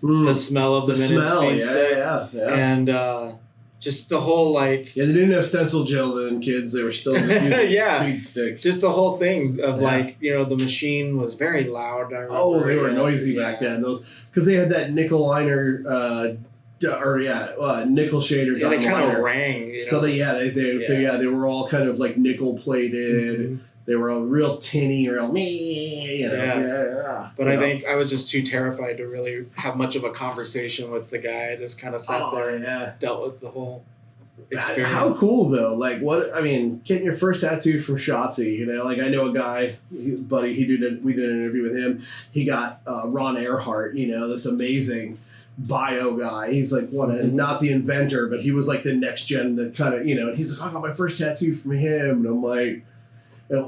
The smell of the Men in Speed Stick. Yeah. And just the whole, like... Yeah, they didn't have stencil gel then, kids. They were still just using Speed Stick. Just the whole thing of, like, the machine was very loud. I remember they were noisy back then. Because they had that nickel liner... nickel shader. Yeah, they kind of rang. So they were all kind of like nickel plated. Mm-hmm. They were all real tinny, real me. But I think I was just too terrified to really have much of a conversation with the guy. I just kind of sat there and dealt with the whole experience. How cool though! Like getting your first tattoo from Shotzi. Like I know a guy, buddy. We did an interview with him. He got Ron Earhart. This amazing bio guy. He's like not the inventor, but he was like the next gen that kind of and he's like, I got my first tattoo from him, and I'm like,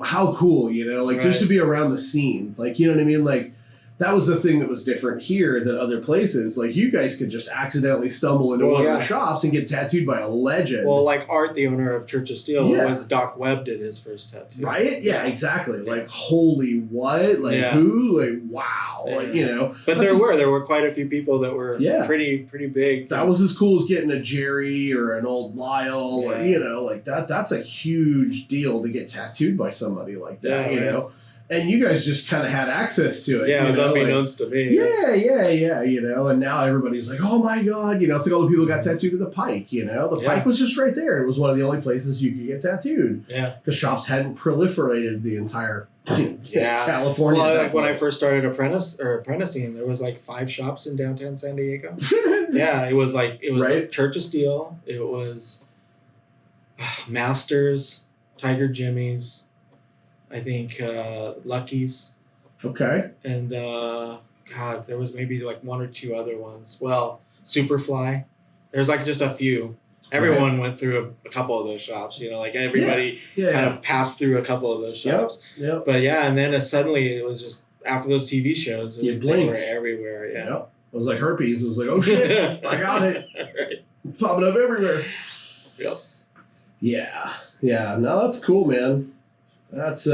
how cool, just to be around the scene, like, you know what I mean, like that was the thing that was different here than other places. Like, you guys could just accidentally stumble into one of the shops and get tattooed by a legend. Well, like Art, the owner of Church of Steel, was Doc Webb did his first tattoo. Right? Yeah, exactly. Like, holy what? Like, who? Like, wow. Yeah. Like, But there were quite a few people that were pretty big. That was as cool as getting a Jerry or an old Lyle or, like that's a huge deal to get tattooed by somebody like that, And you guys just kind of had access to it. Yeah, it was unbeknownst to me. Yeah. And now everybody's like, oh my God. It's like all the people got tattooed at the Pike, The Pike was just right there. It was one of the only places you could get tattooed. Yeah. Because shops hadn't proliferated the entire California. Well, like when I first started apprenticing, there was like 5 shops in downtown San Diego. It was like Church of Steel. It was Masters, Tiger Jimmy's. I think Lucky's. Okay. And there was maybe like 1 or 2 other ones. Well, Superfly. There's like just a few. Everyone went through a couple of those shops. Like everybody kind of passed through a couple of those shops. Yep. But and then suddenly it was just after those TV shows, they were everywhere. Yeah. Yep. It was like herpes. It was like, oh shit, I got it. Right. It's popping up everywhere. Yep. Yeah. No, that's cool, man. That's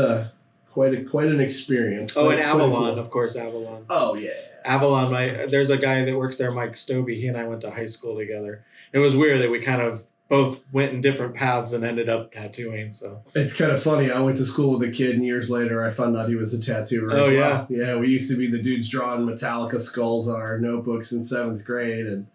quite an experience. Oh, and Avalon, cool. Of course, Avalon. Oh, yeah. Avalon, there's a guy that works there, Mike Stobie. He and I went to high school together. It was weird that we kind of both went in different paths and ended up tattooing. So it's kind of funny. I went to school with a kid, and years later, I found out he was a tattooer. Oh, as well. Yeah, we used to be the dudes drawing Metallica skulls on our notebooks in 7th grade, and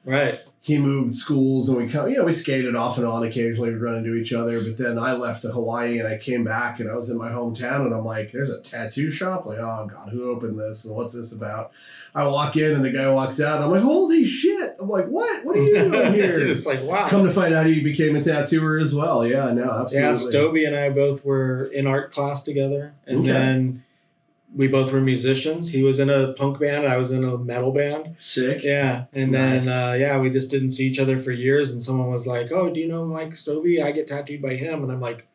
he moved schools, and we skated off and on. Occasionally, we'd run into each other. But then I left to Hawaii, and I came back, and I was in my hometown, and I'm like, "There's a tattoo shop." Like, oh God, who opened this? And what's this about? I walk in, and the guy walks out. And I'm like, "Holy shit!" I'm like, "What? What are you doing here?" It's like, wow. Come to find out, he became a tattooer as well. Yeah, no, absolutely. Yeah, Stobie and I both were in art class together, and then we both were musicians. He was in a punk band, and I was in a metal band. Sick. Yeah, and then we just didn't see each other for years. And someone was like, "Oh, do you know Mike Stobie? I get tattooed by him." And I'm like,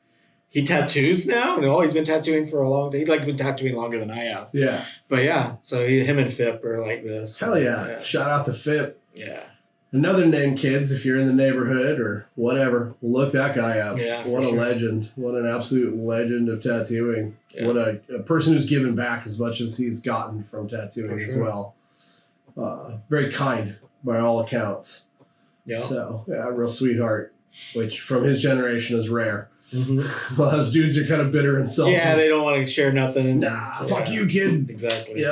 "He tattoos now?" And he's been tattooing for a long time. He's been tattooing longer than I have. Yeah. But so him and Phip are like this. Hell yeah! Shout out to Phip. Yeah. Another name, kids, if you're in the neighborhood or whatever, look that guy up. Yeah, what a legend. What an absolute legend of tattooing. Yeah. What a person who's given back as much as he's gotten from tattooing as well. Very kind by all accounts. Yeah. So, yeah, a real sweetheart, which from his generation is rare. Mm-hmm. Well, those dudes are kind of bitter and salty. Yeah, they don't want to share nothing. Nah, fuck you, kid. Exactly.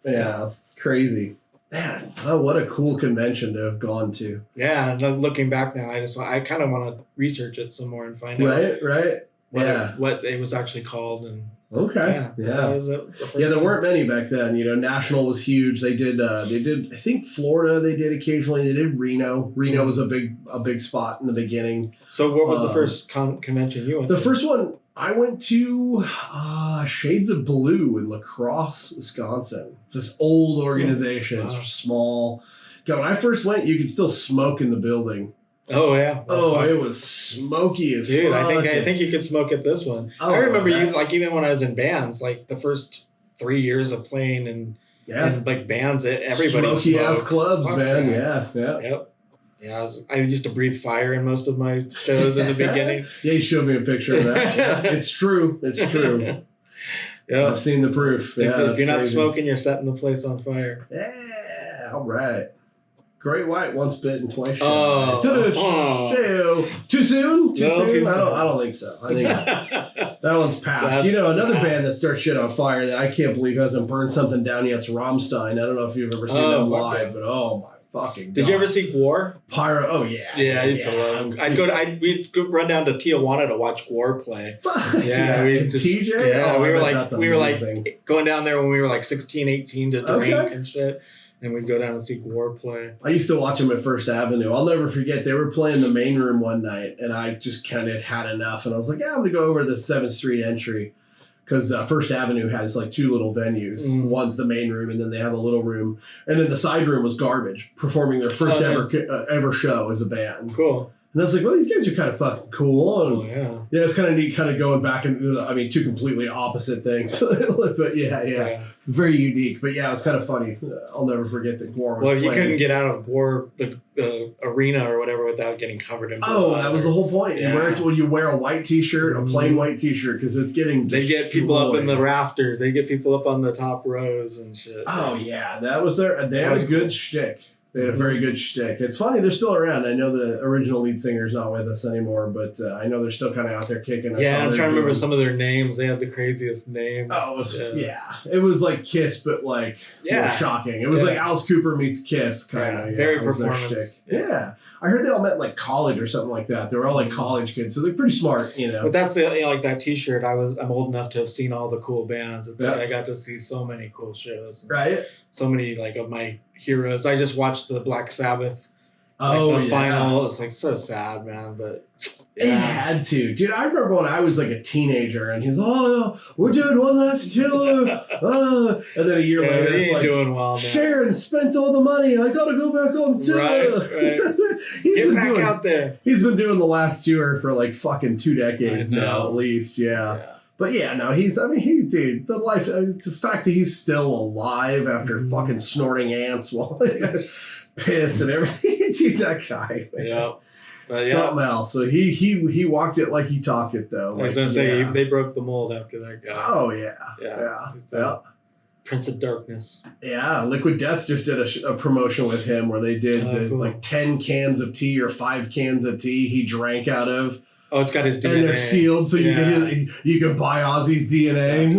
Yeah. Crazy. Man, what a cool convention to have gone to. Yeah, looking back now, I kind of want to research it some more and find out. Right. What it was actually called and. Okay. Yeah. That was the first there weren't many back then. You know, National was huge. They did. I think Florida. They did occasionally. They did Reno. Reno was a big spot in the beginning. So, what was the first convention you went to? The first one I went to Shades of Blue in La Crosse, Wisconsin. It's this old organization. Wow. It's small. God, when I first went, you could still smoke in the building. Oh yeah. It was smoky as dude, fuck. I think you could smoke at this one. I remember you like even when I was in bands, like the first 3 years of playing and like bands, everybody smoky smoked. ass clubs, man. Yeah. Yep. Yeah, I used to breathe fire in most of my shows in the beginning. Yeah, you showed me a picture of that. Yeah, it's true. Yeah, I've seen the proof. If you're not smoking, you're setting the place on fire. Yeah, all right. Great white, once bitten, twice shy. Too soon? Too soon? I don't think so. I think that one's passed. Another band that starts shit on fire that I can't believe hasn't burned something down yet's Rammstein. I don't know if you've ever seen them live, but oh my fucking God. Did you ever see Gwar? Pyro? Oh yeah. Yeah, I used to love them. We'd run down to Tijuana to watch Gwar play. TJ? Yeah, we were like going down there when we were like 16, 18 to drink and shit. And we'd go down and see Gwar play. I used to watch them at First Avenue. I'll never forget. They were playing the main room one night, and I just kind of had enough. And I was like, I'm going to go over to the 7th Street entry because First Avenue has like 2 little venues. One's the main room, and then they have a little room. And then the side room was Garbage, performing their first ever show as a band. Cool. And I was like, well, these guys are kind of fucking cool. And it's kind of neat kind of going back and, 2 completely opposite things. But yeah. Very unique. But yeah, it was kind of funny. I'll never forget that Gwar was playing. You couldn't get out of Gwar, the arena or whatever, without getting covered in blood. That was the whole point. Yeah. You wear a white t-shirt, a plain white t-shirt, because it's getting They get people up in the rafters. They get people up on the top rows and shit. Oh, yeah. That was they had a good shtick. They had a very good shtick. It's funny, they're still around. I know the original lead singer's not with us anymore, but I know they're still kind of out there kicking us. Yeah, I'm trying to remember some of their names. They had the craziest names. Oh, it was like Kiss, but like more shocking. It was like Alice Cooper meets Kiss, kind of. Very performance. Yeah. I heard they all met in like college or something like that. They were all like college kids, so they're pretty smart, But that's like that T-shirt. I'm old enough to have seen all the cool bands. It's like I got to see so many cool shows. Right. So many like of my heroes. I just watched the Black Sabbath. The final. It's like so sad, man. But it had to, dude. I remember when I was like a teenager, and he was, we're doing one last tour. And then a year later, it's like, doing well, man. Sharon spent all the money. I gotta go back on tour. Right. Get back out there. He's been doing the last tour for like fucking 2 decades now, at least. Yeah. But yeah, no, dude, the fact that he's still alive after fucking snorting ants while piss and everything, dude, that guy. Yeah. Something else. So he walked it like he talked it, though. I was going to say, they broke the mold after that guy. Oh, yeah. Prince of Darkness. Yeah, Liquid Death just did a promotion with him where they did like 10 cans of tea or 5 cans of tea he drank out of. Oh, it's got his DNA. And they're sealed, so you can buy Ozzy's DNA.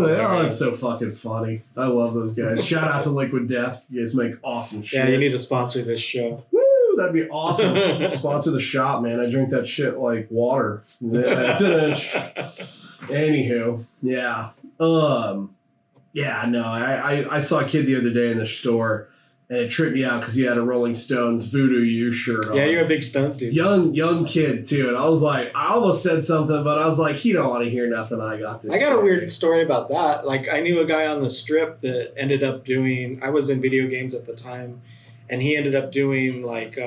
It's so fucking funny. I love those guys. Shout out to Liquid Death. You guys make awesome shit. Yeah, you need to sponsor this show. Woo, that'd be awesome. Sponsor the shop, man. I drink that shit like water. Anywho, yeah. I saw a kid the other day in the store. And it tripped me out because he had a Rolling Stones Voodoo You shirt on. Yeah, you're a big Stones dude. Young kid, too. And I was like, I almost said something, but I was like, he don't want to hear nothing. I got this. I got a weird story about that. Like, I knew a guy on the strip that ended up doing, I was in video games at the time, and he ended up doing, like,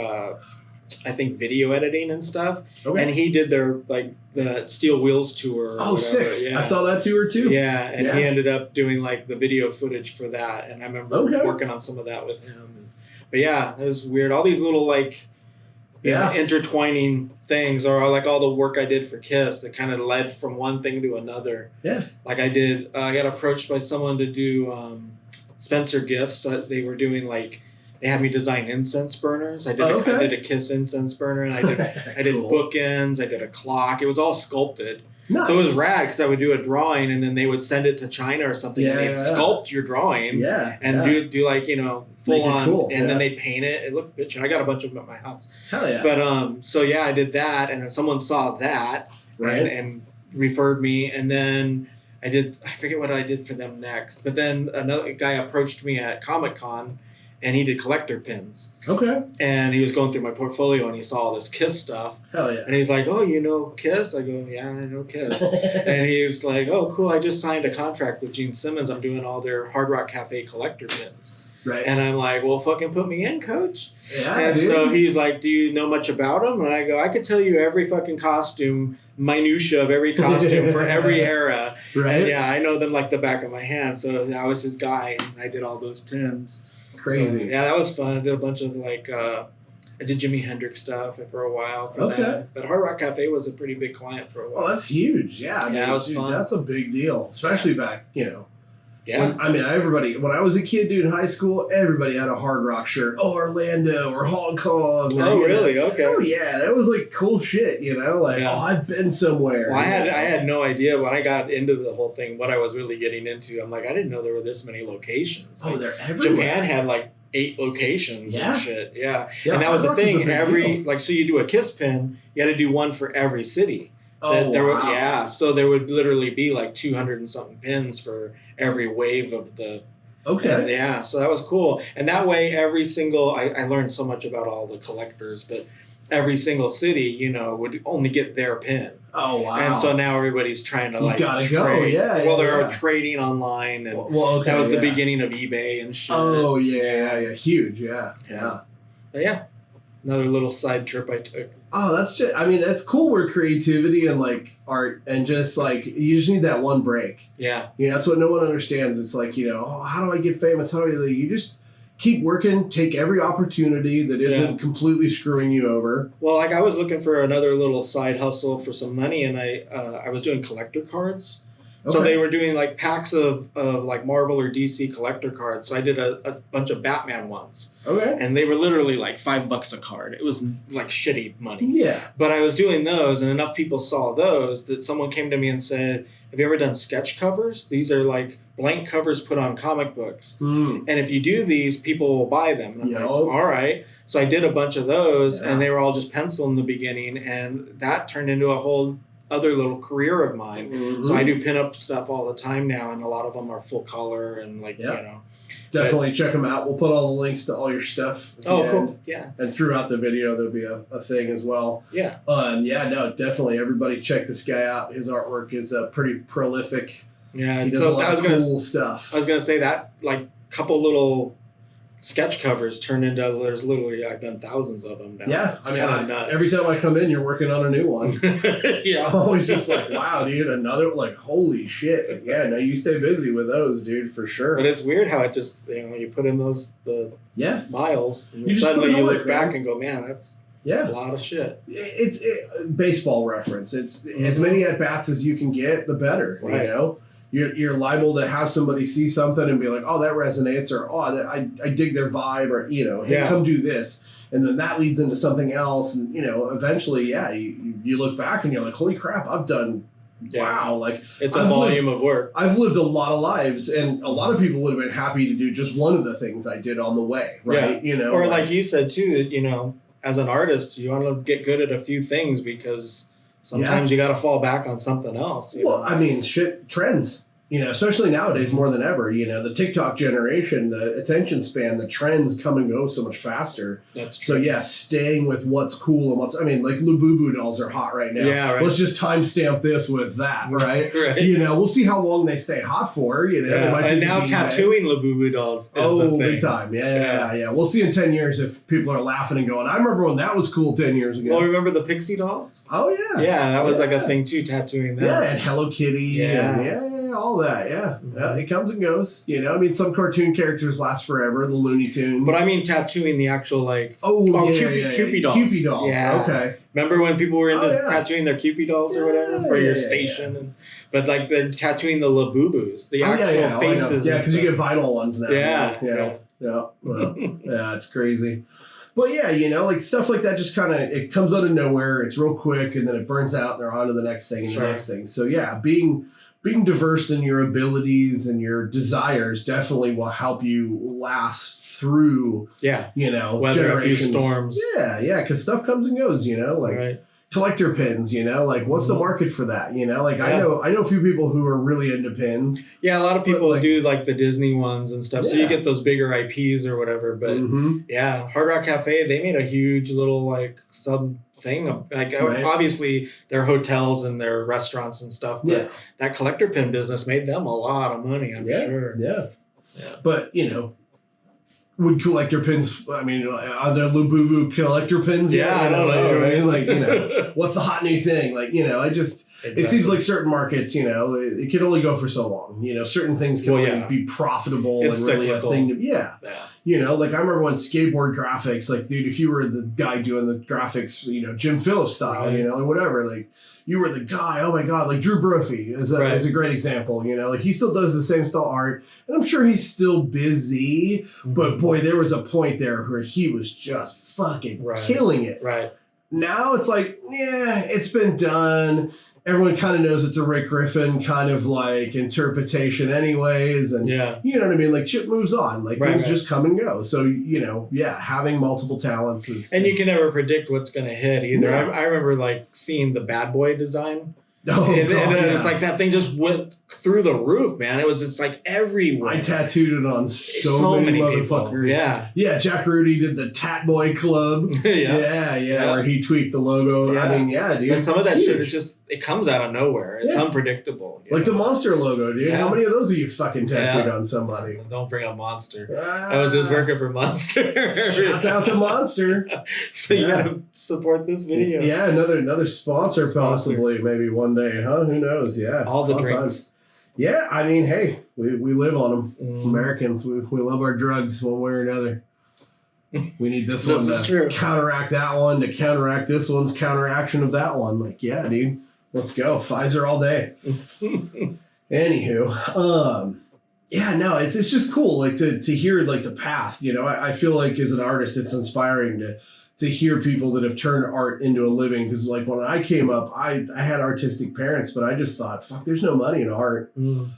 I think video editing and stuff. Okay. And he did the Steel Wheels tour. Oh, sick. Yeah. I saw that tour too. Yeah. And he ended up doing like the video footage for that. And I remember working on some of that with him. But yeah, it was weird. All these little like intertwining things, or like all the work I did for Kiss that kind of led from one thing to another. Yeah. Like I got approached by someone to do Spencer gifts. They were doing like, they had me design incense burners. I did a Kiss incense burner, and I did Cool. bookends. I did a clock. It was all sculpted. Nice. So it was rad because I would do a drawing, and then they would send it to China or something, and they'd sculpt your drawing, and do like full on, cool. and then they'd paint it. It looked bitchin'. I got a bunch of them at my house. Hell yeah! But so yeah, I did that, and then someone saw that and referred me, and then I forget what I did for them next. But then another guy approached me at Comic-Con, and he did collector pins. Okay. And he was going through my portfolio, and he saw all this Kiss stuff. Hell yeah. And he's like, "Oh, you know Kiss?" I go, "Yeah, I know Kiss." And he's like, "Oh, cool. I just signed a contract with Gene Simmons. I'm doing all their Hard Rock Cafe collector pins." Right. And I'm like, "Well, fucking put me in, coach." Yeah, and dude. so he's like, "Do you know much about them?" And I go, "I could tell you every fucking costume, minutia of every costume for every era." Right. And yeah, I know them like the back of my hand. So I was his guy, and I did all those pins. Crazy. So, yeah, that was fun. I did a bunch of like, I did Jimi Hendrix stuff for a while. For that. But Hard Rock Cafe was a pretty big client for a while. Oh, that's huge. Yeah. I mean, it was fun. That's a big deal, especially back, Yeah. When I was a kid, dude, in high school, everybody had a Hard Rock shirt. Oh, Orlando or Hong Kong. Oh, really? Okay. Oh, yeah. That was like cool shit, Like, oh, I've been somewhere. Well, I had no idea when I got into the whole thing what I was really getting into. I'm like, I didn't know there were this many locations. Oh, Like, they're everywhere. Japan had like 8 locations and shit. Yeah. And that was the Hard Rock thing. a big deal. So you do a Kiss pin, you had to do one for every city. Oh, wow. So there would literally be like 200 and something pins for every wave of the. Okay. Yeah, so that was cool. And that way, I learned so much about all the collectors, but every single city, would only get their pin. Oh, wow. And so now everybody's trying to like gotta trade. go. Yeah. Well, they're trading online, and that was the beginning of eBay and shit. Oh, yeah. Huge. Yeah. But yeah, another little side trip I took. Oh, that's cool where creativity and like art and just like, you just need that one break. Yeah. That's what no one understands. It's like, how do I get famous? You just keep working, take every opportunity that isn't completely screwing you over. Well, like I was looking for another little side hustle for some money, and I was doing collector cards. So they were doing like packs of like Marvel or DC collector cards. So I did a bunch of Batman ones. Okay. And they were literally like $5 a card. It was like shitty money. Yeah. But I was doing those, and enough people saw those that someone came to me and said, "Have you ever done sketch covers? These are like blank covers put on comic books. And if you do these, people will buy them." And I'm like, all right. So I did a bunch of those, and they were all just pencil in the beginning, and that turned into a whole other little career of mine. Mm-hmm. So I do pinup stuff all the time now, and a lot of them are full color and like, Definitely check them out. We'll put all the links to all your stuff. Cool. Yeah. And throughout the video, there'll be a thing as well. Yeah. Definitely. Everybody check this guy out. His artwork is pretty prolific. Yeah. He does a lot of cool stuff. I was going to say that, like, couple little sketch covers turned into, I've done thousands of them now. Yeah. It's nuts. Every time I come in, you're working on a new one. Yeah. I'm always just like, wow, dude, another, like, holy shit. Yeah, no, you stay busy with those, dude, for sure. But it's weird how it just, you put in the miles, and suddenly you look back and go, man, that's a lot of shit. It's baseball reference. It's as many at-bats as you can get, the better, right. You're liable to have somebody see something and be like, oh, that resonates, or oh, I dig their vibe, or hey, come do this, and then that leads into something else, and eventually, you look back and you're like, holy crap, I've done, wow, like it's a volume of work. I've lived a lot of lives, and a lot of people would have been happy to do just one of the things I did on the way, right? Or like you said too, as an artist, you want to get good at a few things because sometimes you got to fall back on something else. Well, I mean, trends, especially nowadays more than ever, the TikTok generation, the attention span, the trends come and go so much faster. That's true. So staying with what's cool and like Labubu dolls are hot right now. Yeah, right. Let's just timestamp this with that, right? Right. We'll see how long they stay hot for, And now tattooing Labubu dolls is a thing. Big time. Yeah. We'll see in 10 years if people are laughing and going, I remember when that was cool 10 years ago. Well, remember the pixie dolls? Oh, yeah. Yeah, that was like a thing too, tattooing them. Yeah, and Hello Kitty. Yeah. And all that. Yeah. It comes and goes. You know, I mean, some cartoon characters last forever. The Looney Tunes. But I mean, tattooing the actual like. Cupid dolls. Cupid dolls. Yeah. Okay. Remember when people were into tattooing their Cupid dolls or whatever for your station? And, but like they're tattooing the Labubus, the actual faces. Yeah, because you get vinyl ones now. Yeah. Well, yeah, it's crazy. But yeah, you know, like stuff like that just kind of, it comes out of nowhere. It's real quick and then it burns out and they're on to the next thing and the next thing. So yeah, being diverse in your abilities and your desires definitely will help you last through, you know, weather a few storms. Yeah, because stuff comes and goes, you know, like collector pins, you know, like what's the market for that, you know, like I know a few people who are really into pins. Yeah, a lot of people do like the Disney ones and stuff, so you get those bigger IPs or whatever. But Hard Rock Cafe, they made a huge little like sub thing, like obviously their hotels and their restaurants and stuff, but that collector pin business made them a lot of money, I'm sure. But you know, would collector pins, I mean, are there Labubu collector pins? I don't know. Right? Like, you know, what's the hot new thing? Like, you know, it seems like certain markets, you know, it can only go for so long. You know, certain things can only be profitable and really cyclical. A thing to, you know, like I remember when skateboard graphics, like, dude, if you were the guy doing the graphics, you know, Jim Phillips style, you know, or whatever, like, you were the guy, oh my God, like Drew Brophy is a great example, you know, like he still does the same style art and I'm sure he's still busy, but boy, there was a point there where he was just fucking killing it. Now it's like, it's been done. Everyone kind of knows it's a Rick Griffin kind of like interpretation anyways. And you know what I mean? Like shit moves on, like things just come and go. So, you know, having multiple talents is. And you can never predict what's going to hit either. I remember like seeing the Bad Boy design. And it's like that thing just went through the roof, man. It was just like everywhere. I tattooed it on so many motherfuckers. People. Yeah, Jack Rudy did the Tatt Boy Club. Where he tweaked the logo. I mean, dude. And some of that shit is just, it comes out of nowhere. It's unpredictable. Like the Monster logo, dude. How many of those have you fucking tattooed on somebody? Don't bring up Monster. I was just working for Monster. Shouts out to Monster. So you gotta support this video. Yeah, another sponsor possibly, maybe one day, huh? Who knows? Yeah. All the drinks. Yeah, I mean, hey, we live on them. Americans, we love our drugs one way or another. We need this one to counteract that one, to counteract this one's counteraction of that one. Like, yeah, dude, let's go. Pfizer all day. Anywho, it's just cool, like to hear like the path. You know, I feel like as an artist, it's inspiring to hear people that have turned art into a living. Because like when I came up, I had artistic parents, but I just thought, fuck, there's no money in art. You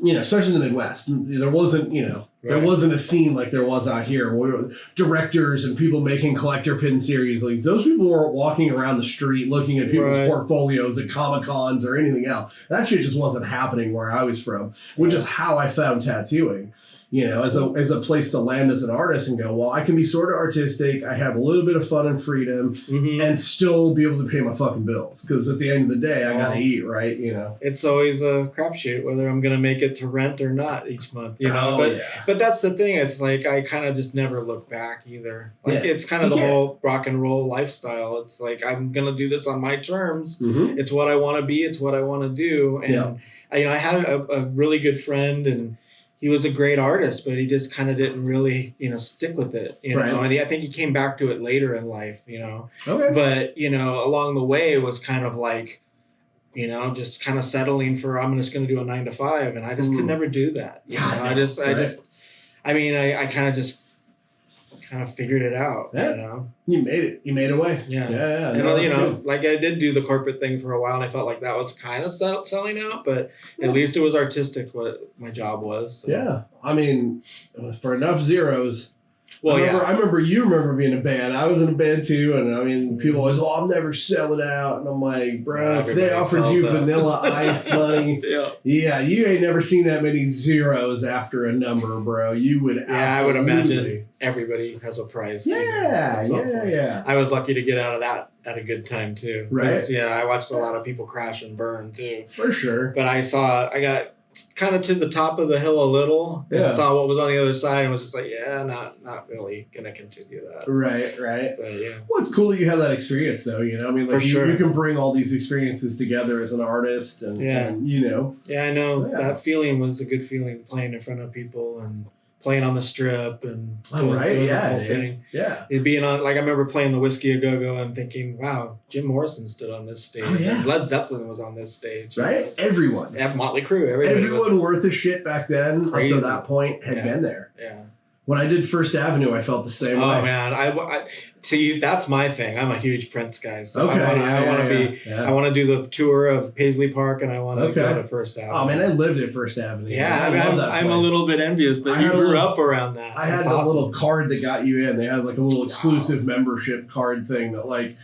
know, especially in the Midwest. There wasn't, you know, there wasn't a scene like there was out here where directors and people making collector pin series. Like those people weren't walking around the street looking at people's portfolios at Comic-Cons or anything else. That shit just wasn't happening where I was from, which is how I found tattooing. You know, as a place to land as an artist and go, well, I can be sort of artistic. I have a little bit of fun and freedom and still be able to pay my fucking bills. Because at the end of the day, I got to eat, right? You know, it's always a crapshoot whether I'm going to make it to rent or not each month, you know. But that's the thing. It's like I kind of just never look back either. Like it's kind of the whole rock and roll lifestyle. It's like I'm going to do this on my terms. It's what I want to be. It's what I want to do. And, you know, I had a really good friend and he was a great artist, but he just kind of didn't really, you know, stick with it, you know. And I think he came back to it later in life, you know. But, you know, along the way it was kind of like, you know, just kind of settling for I'm just going to do a 9 to 5, and I just could never do that. You know? I kind of figured it out. You know, you made it. You made a way. Yeah. And you know, like I did do the corporate thing for a while, and I felt like that was kind of selling out, but at least it was artistic what my job was. So. Yeah, I mean, for enough zeros. Well, I remember you remember being in a band. I was in a band too, and I mean, people always, I'm never selling out, and I'm like, bro, if they offered you Vanilla Ice money, you ain't never seen that many zeros after a number, bro. You would, I would imagine everybody has a price. Yeah. I was lucky to get out of that at a good time too, right? I watched a lot of people crash and burn too, for sure. But I got kind of to the top of the hill a little and Yeah. saw what was on the other side and was just like, yeah, not really gonna continue that. Right. But yeah. Well, it's cool that you have that experience, though. You know, I mean, like For sure. you can bring all these experiences together as an artist, and, and you know. Yeah, I know Yeah. that feeling was a good feeling, playing in front of people and playing on the strip and doing the whole thing. Yeah. It being on, like, I remember playing the Whiskey a Go Go and thinking, wow, Jim Morrison stood on this stage. Oh, yeah. And Led Zeppelin was on this stage. Right? Everyone. Yeah, Motley Crue. Everyone worth a shit back then, Crazy. up to that point, had been there. Yeah. When I did First Avenue, I felt the same way. Oh, man. I see, that's my thing. I'm a huge Prince guy. So Okay, I want to do the tour of Paisley Park, and I want to go to First Avenue. Oh, man, I lived at First Avenue. Yeah, I love that I'm place. a little bit envious that you grew up around that. I had the little card that got you in. They had like a little exclusive membership card thing that, like,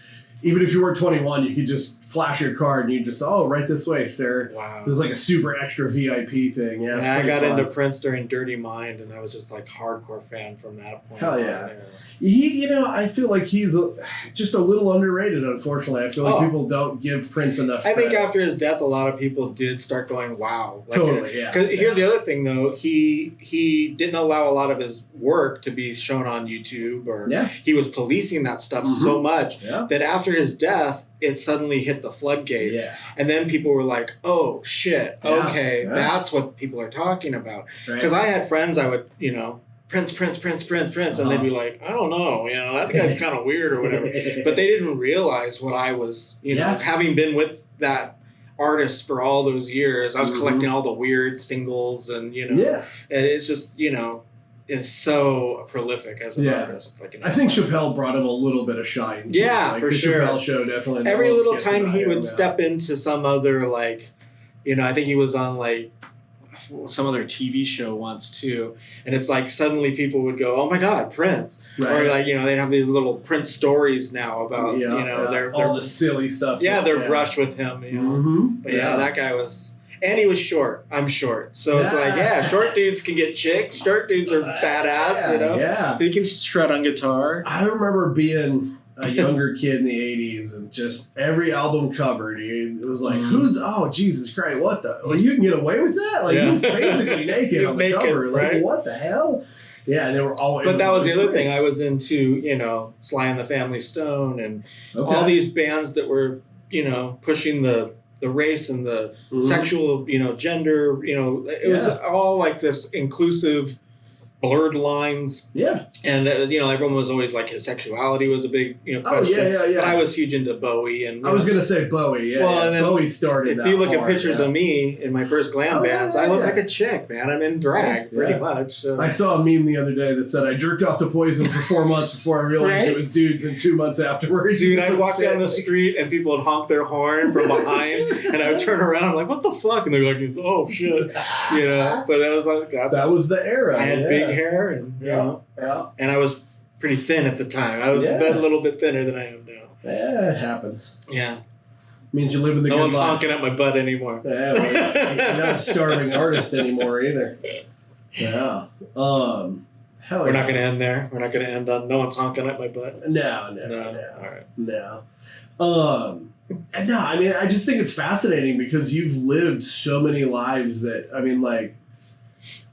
even if you were 21, you could just flash your card and you just, right this way, sir. Wow. It was like a super extra VIP thing. Yeah, I got into Prince during Dirty Mind, and I was just like hardcore fan from that point. Hell yeah. He, I feel like he's just a little underrated, unfortunately. I feel like people don't give Prince enough credit. I think after his death, a lot of people did start going, wow. Like, totally, yeah. Because here's the other thing, though. He didn't allow a lot of his work to be shown on YouTube, or he was policing that stuff so much that after his death, it suddenly hit the floodgates. Yeah. And then people were like, oh, shit, okay, that's what people are talking about. Because I had friends I would, Prince, and they'd be like, I don't know, that guy's kind of weird or whatever. But they didn't realize what I was, having been with that artist for all those years. I was collecting all the weird singles and, and it's just, is so prolific as an artist. Like, I think Chappelle brought him a little bit of shine. Too. Yeah, like, for the sure. Chappelle show definitely. Every little time he would step into some other, like, I think he was on, like, some other TV show once too, and it's like suddenly people would go, "Oh my God, Prince!" Or like they'd have these little Prince stories now about their all the silly stuff. Yeah, their brush with him. But that guy was, and he was short. I'm short, so it's like short dudes can get chicks. Short dudes are badass. Yeah, they can shred on guitar. I remember being a younger kid in the 80s and just every album cover, dude, it was like, Jesus Christ, what the, like, you can get away with that? Like, he's basically naked on the cover. Like, what the hell? Yeah, and they were all. But that was the other thing. I was into, Sly and the Family Stone and all these bands that were, pushing the race and the sexual, gender, it was all like this inclusive, blurred lines. Yeah. And, everyone was always like, his sexuality was a big, question. But I was huge into Bowie. And I was going to say Bowie, and then Bowie started if you look at pictures of me in my first glam bands, I look like a chick, man. I'm in drag, pretty much. So. I saw a meme the other day that said, I jerked off to Poison for 4 months before I realized it was dudes, and 2 months afterwards. Dude, I'd walk down the street and people would honk their horn from behind, and I would turn around, I'm like, what the fuck? And they're like, oh, shit. But it was like, that was the era. I had big hair, and and I was pretty thin at the time. I was a little bit thinner than I am now. Yeah, it happens. Yeah. Means you live in the good life. No one's honking at my butt anymore. Yeah, well, you're not a starving artist anymore either. Yeah. We're not going to end there. We're not going to end on no one's honking at my butt. No. All right. No. No, I mean, I just think it's fascinating because you've lived so many lives that, I mean, like,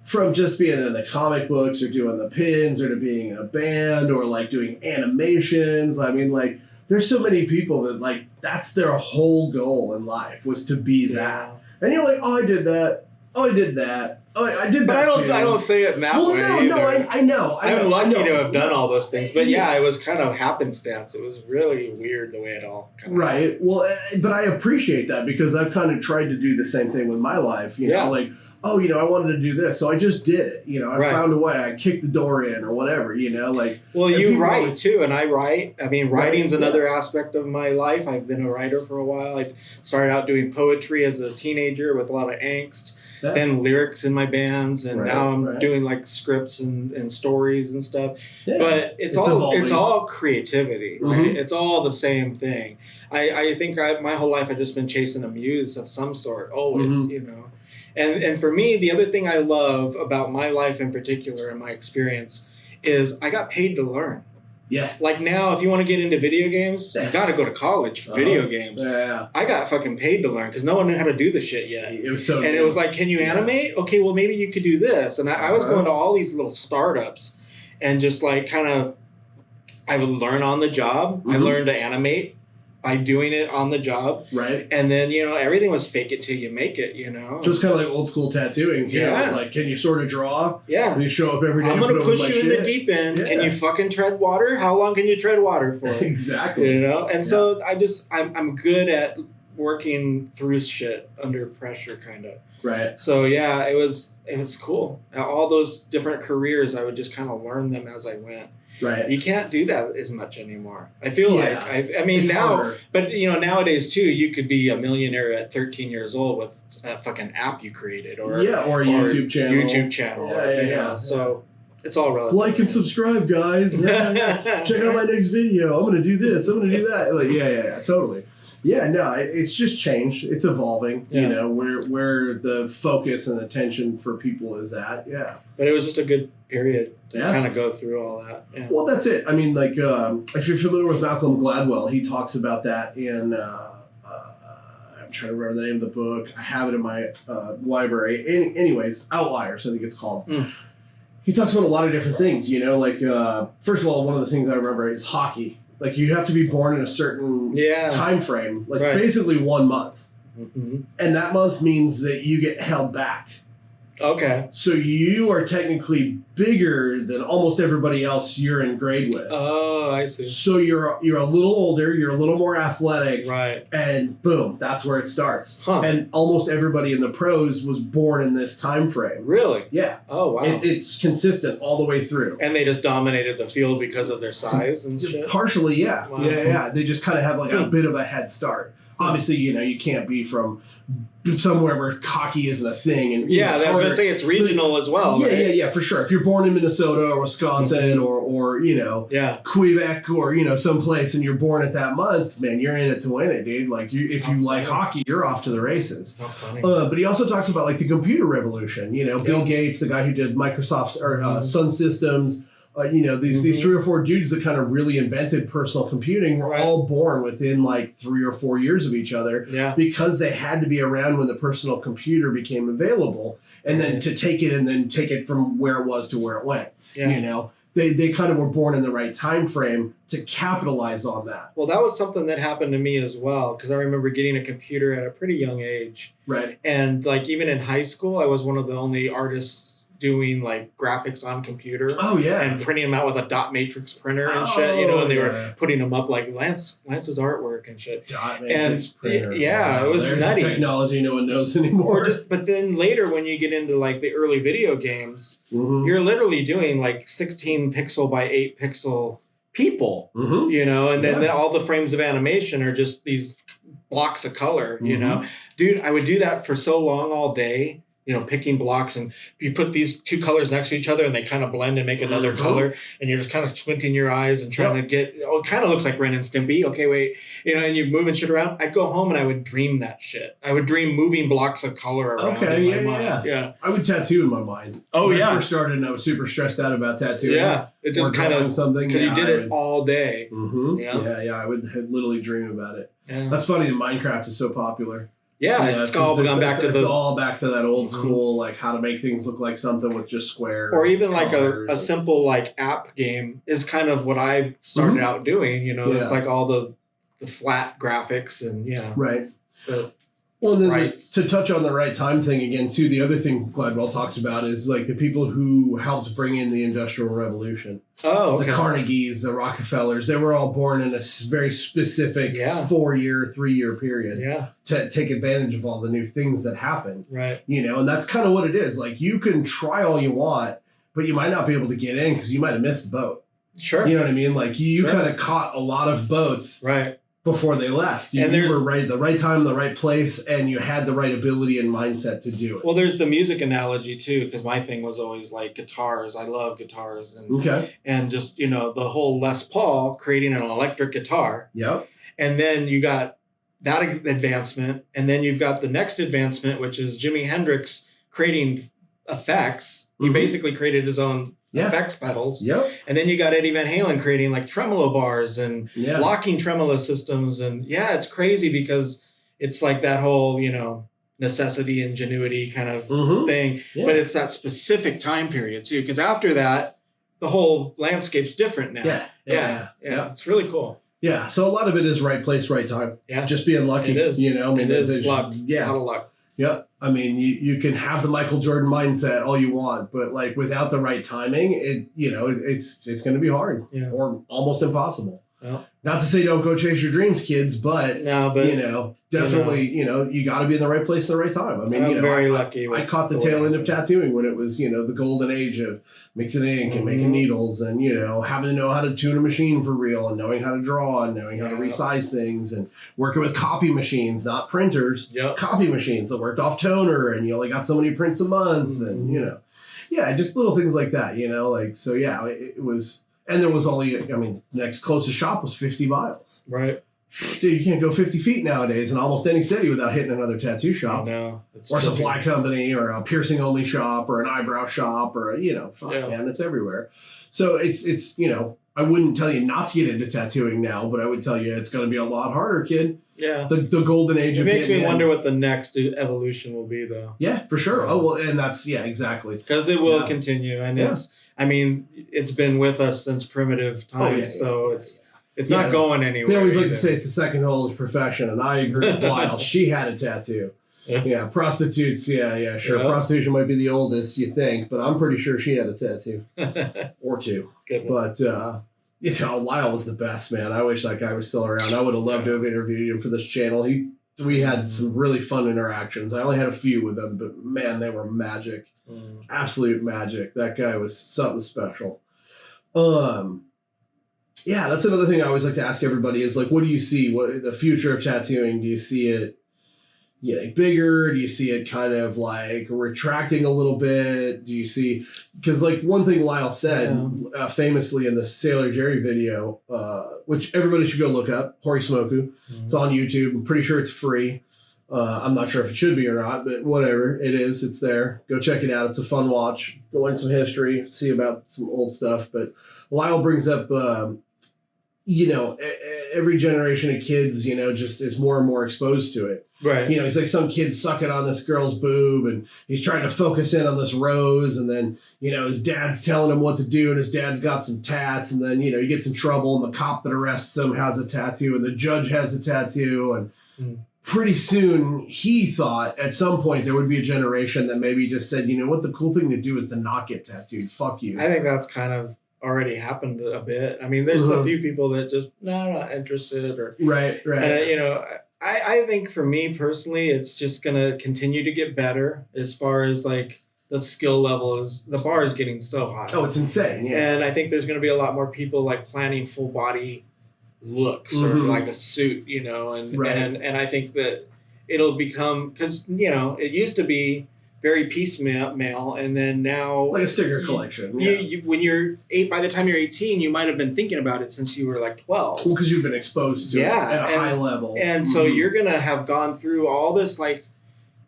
from just being in the comic books or doing the pins or to being in a band or like doing animations. I mean, like, there's so many people that, like, that's their whole goal in life was to be that. And you're like, oh, I did that. Oh, I did that. Oh, I did that. But I don't say it in that way. I know. I'm lucky to have done all those things. But it was kind of happenstance. It was really weird the way it all kind of happened. Well, but I appreciate that because I've kind of tried to do the same thing with my life. You know, like, I wanted to do this, so I just did it. I found a way. I kicked the door in or whatever, like. Well, you write too, and I write. I mean, writing's another aspect of my life. I've been a writer for a while. I started out doing poetry as a teenager with a lot of angst. Then lyrics in my bands, and now I'm doing like scripts and stories and stuff. But it's all creativity, right? It's all the same thing. I think my whole life I've just been chasing a muse of some sort, always, And for me, the other thing I love about my life in particular and my experience is I got paid to learn. Yeah. Like now, if you want to get into video games, you got to go to college for video games. Yeah. I got fucking paid to learn because no one knew how to do the shit yet. It was so. And it was like, can you animate? Okay, well maybe you could do this. And I was going to all these little startups, and just like kind of, I would learn on the job. I learned to animate by doing it on the job. Right. And then, everything was fake it till you make it, Just kind of like old school tattooing. Yeah. It's like, can you sort of draw? Yeah. And you show up every day. I'm going to push you in the deep end. Yeah. Can you fucking tread water? How long can you tread water for? Exactly. And so I'm good at working through shit under pressure, kind of. Right. So yeah, it was cool. All those different careers, I would just kind of learn them as I went. Right. You can't do that as much anymore. I feel like I mean it's now, harder. But nowadays too, you could be a millionaire at 13 years old with a fucking app you created, or a YouTube channel. Yeah. So it's all relative. Like and subscribe, guys. Check out my next video. I'm gonna do this. I'm gonna do that. Like, totally. Yeah, no, it's just changed. It's evolving. Yeah. Where the focus and attention for people is at. Yeah. But it was just a good period to kind of go through all that. Yeah. Well, that's it. I mean, like, if you're familiar with Malcolm Gladwell, he talks about that in, I'm trying to remember the name of the book. I have it in my library. Anyways, Outliers, I think it's called. He talks about a lot of different things, like, first of all, one of the things I remember is hockey. Like, you have to be born in a certain time frame, like basically 1 month. Mm-hmm. And that month means that you get held back. Okay. So you are technically bigger than almost everybody else you're in grade with. Oh, I see. So you're a little older, you're a little more athletic. Right. And boom, that's where it starts. Huh. And almost everybody in the pros was born in this time frame. Really? Yeah. Oh, wow. It's consistent all the way through. And they just dominated the field because of their size and shit? Partially, yeah. Wow. Yeah. They just kind of have like a bit of a head start. Obviously, you can't be from somewhere where hockey isn't a thing. And I was going to say it's regional as well. Yeah, for sure. If you're born in Minnesota or Wisconsin or Quebec or someplace and you're born at that month, man, you're in it to win it, dude. Like if you like hockey, you're off to the races. How funny. But he also talks about like the computer revolution. Bill Gates, the guy who did Microsoft's Sun Systems. These 3 or 4 dudes that kind of really invented personal computing were all born within like 3 or 4 years of each other because they had to be around when the personal computer became available, and then to take it and then take it from where it was to where it went. They kind of were born in the right time frame to capitalize on that. Well, that was something that happened to me as well, because I remember getting a computer at a pretty young age. Right. And like even in high school, I was one of the only artists doing like graphics on computer. Oh yeah. And printing them out with a dot matrix printer and shit, and they were putting them up like Lance's artwork and shit. Dot matrix printer. Yeah, it was There's nutty. Technology no one knows anymore. But then later when you get into like the early video games, you're literally doing like 16 pixel by 8 pixel people, and then all the frames of animation are just these blocks of color, Dude, I would do that for so long all day. Picking blocks, and you put these 2 colors next to each other and they kind of blend and make another color, and you're just kind of squinting your eyes and trying to get, it kind of looks like Ren and Stimpy. Okay, wait, and you're moving shit around. I'd go home and I would dream that shit. I would dream moving blocks of color around in my mind. Yeah. I would tattoo in my mind. When I first started and I was super stressed out about tattooing. Yeah. It just kind of, something because you did it all day. Yeah. I would literally dream about it. Yeah. That's funny that Minecraft is so popular. Yeah, it's all gone back to it's all back to that old school, like how to make things look like something with just squares. Or even like a simple like app game is kind of what I started out doing. It's like all the flat graphics and Right. Well, then to touch on the right time thing again, too, the other thing Gladwell talks about is like the people who helped bring in the Industrial Revolution. Oh, okay. The Carnegies, the Rockefellers, they were all born in a very specific 4-year, 3-year period to take advantage of all the new things that happened. Right. And that's kind of what it is. Like you can try all you want, but you might not be able to get in because you might have missed the boat. Sure. You know what I mean? Like you kind of caught a lot of boats. Right. Before they left. You were right, the right time, the right place, and you had the right ability and mindset to do it. Well, there's the music analogy too, because my thing was always like guitars. I love guitars, and just the whole Les Paul creating an electric guitar. Yep. And then you got that advancement, and then you've got the next advancement, which is Jimi Hendrix creating effects. He basically created his own effects pedals. Yep. And then you got Eddie Van Halen creating like tremolo bars and Yeah. locking tremolo systems. And yeah, it's crazy because it's like that whole, you know, necessity, ingenuity kind of thing. Yeah. But it's that specific time period too. Because after that, the whole landscape's different now. Yeah. It's really cool. Yeah. So a lot of it is right place, right time. Yeah. Just being lucky. It is. You know, I mean, it is luck. Yeah. A lot of luck. Yeah. I mean, you can have the Michael Jordan mindset all you want, but like without the right timing, it's going to be hard or almost impossible. Well, not to say don't go chase your dreams, kids, but definitely, you got to be in the right place at the right time. I mean, I'm very lucky. I caught the tail end of tattooing when it was, the golden age of mixing ink and making needles and, having to know how to tune a machine for real and knowing how to draw and knowing how to resize things and working with copy machines, not printers, copy machines that worked off toner and you only got so many prints a month and, just little things like that, so yeah, it was. And there was only, next closest shop was 50 miles. Right. Dude, you can't go 50 feet nowadays in almost any city without hitting another tattoo shop. No. Or supply company or a piercing only shop or an eyebrow shop or, man, it's everywhere. So it's I wouldn't tell you not to get into tattooing now, but I would tell you it's going to be a lot harder, kid. Yeah. The golden age it of makes me wonder what the next evolution will be, though. Yeah, for sure. Oh, well, and that's, exactly. Because it will continue. And it's been with us since primitive times, so it's not going anywhere. They always like to say it's the second oldest profession, and I agree with Lyle. She had a tattoo. Yeah, prostitutes, sure. Yeah. Prostitution might be the oldest, you think, but I'm pretty sure she had a tattoo. Or two. Good one. But, Lyle was the best, man. I wish that guy was still around. I would have loved to have interviewed him for this channel. We had some really fun interactions. I only had a few with him, but, man, they were magic. Absolute magic. That guy was something special. That's another thing I always like to ask everybody is like, what do you see? What the future of tattooing? Do you see it getting bigger? Do you see it kind of like retracting a little bit? Do you see, because like one thing Lyle said famously in the Sailor Jerry video, which everybody should go look up, Hori Smoku. It's on YouTube. I'm pretty sure it's free. I'm not sure if it should be or not, but whatever it is, it's there. Go check it out. It's a fun watch. Go learn some history, see about some old stuff. But Lyle brings up, every generation of kids, just is more and more exposed to it. Right. He's like some kid sucking on this girl's boob and he's trying to focus in on this rose. And then, his dad's telling him what to do and his dad's got some tats. And then, he gets in trouble and the cop that arrests him has a tattoo and the judge has a tattoo. And pretty soon he thought at some point there would be a generation that maybe just said, what, the cool thing to do is to not get tattooed. Fuck you. I think that's kind of already happened a bit. I mean, there's a few people that just, no, I'm not interested. Or Right. And, I think for me personally, it's just going to continue to get better as far as like the skill level is. The bar is getting so high. Oh, it's insane. Yeah. And I think there's going to be a lot more people like planning full body looks or like a suit, and I think that it'll become, because, it used to be very piecemeal, and then now like a sticker collection. You when you're by the time you're 18, you might have been thinking about it since you were like 12. Well, because you've been exposed to it at a high level. And so you're going to have gone through all this like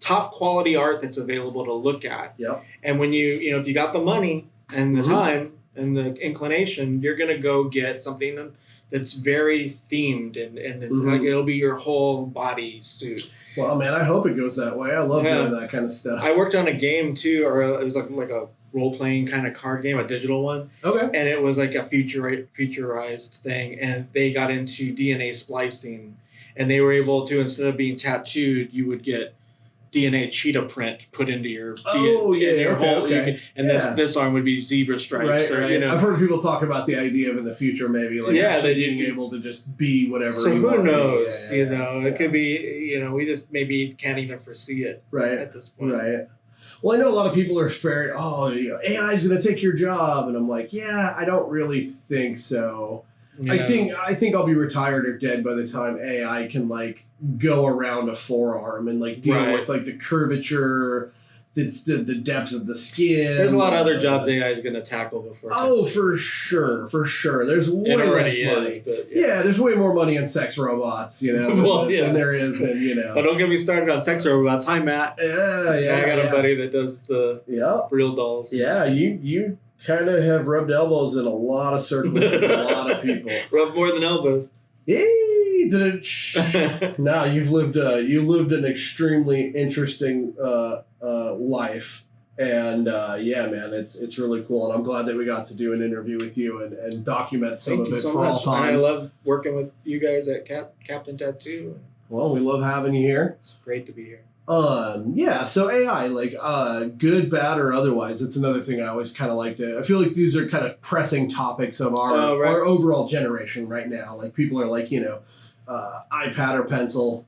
top quality art that's available to look at. Yep. And when if you got the money and the time and the inclination, you're going to go get something that's very themed and like it'll be your whole body suit. Well, man, I hope it goes that way. I love doing that kind of stuff. I worked on a game too, or it was like a role-playing kind of card game, a digital one. Okay. And it was like a futurized thing, and they got into DNA splicing, and they were able to, instead of being tattooed, you would get DNA cheetah print put into your this arm would be zebra stripes. Right. I've heard people talk about the idea of in the future maybe like being able to just be whatever. So who knows? It could be. We just maybe can't even foresee it at this point. Right. Well, I know a lot of people are scared. AI is going to take your job, and I'm like, I don't really think so. Yeah. I think I'll be retired or dead by the time AI can like go around a forearm and like deal with like the curvature, the depth of the skin. There's a lot of other jobs AI is going to tackle before. Oh, for sure. There's way less money. But there's way more money in sex robots, than there is in, But don't get me started on sex robots. Hi, Matt. Yeah. I got a buddy that does the real dolls. Yeah, you kind of have rubbed elbows in a lot of circles with a lot of people. Rub more than elbows. Yay! No, you lived an extremely interesting life, and yeah, man, it's really cool, and I'm glad that we got to do an interview with you and document some of it for all times. And I love working with you guys at Captain Tattoo. Well, we love having you here. It's great to be here. Yeah, so AI, like, good, bad, or otherwise, it's another thing I always kind of like to, I feel like these are kind of pressing topics of our overall generation right now. Like, people are like, iPad or pencil,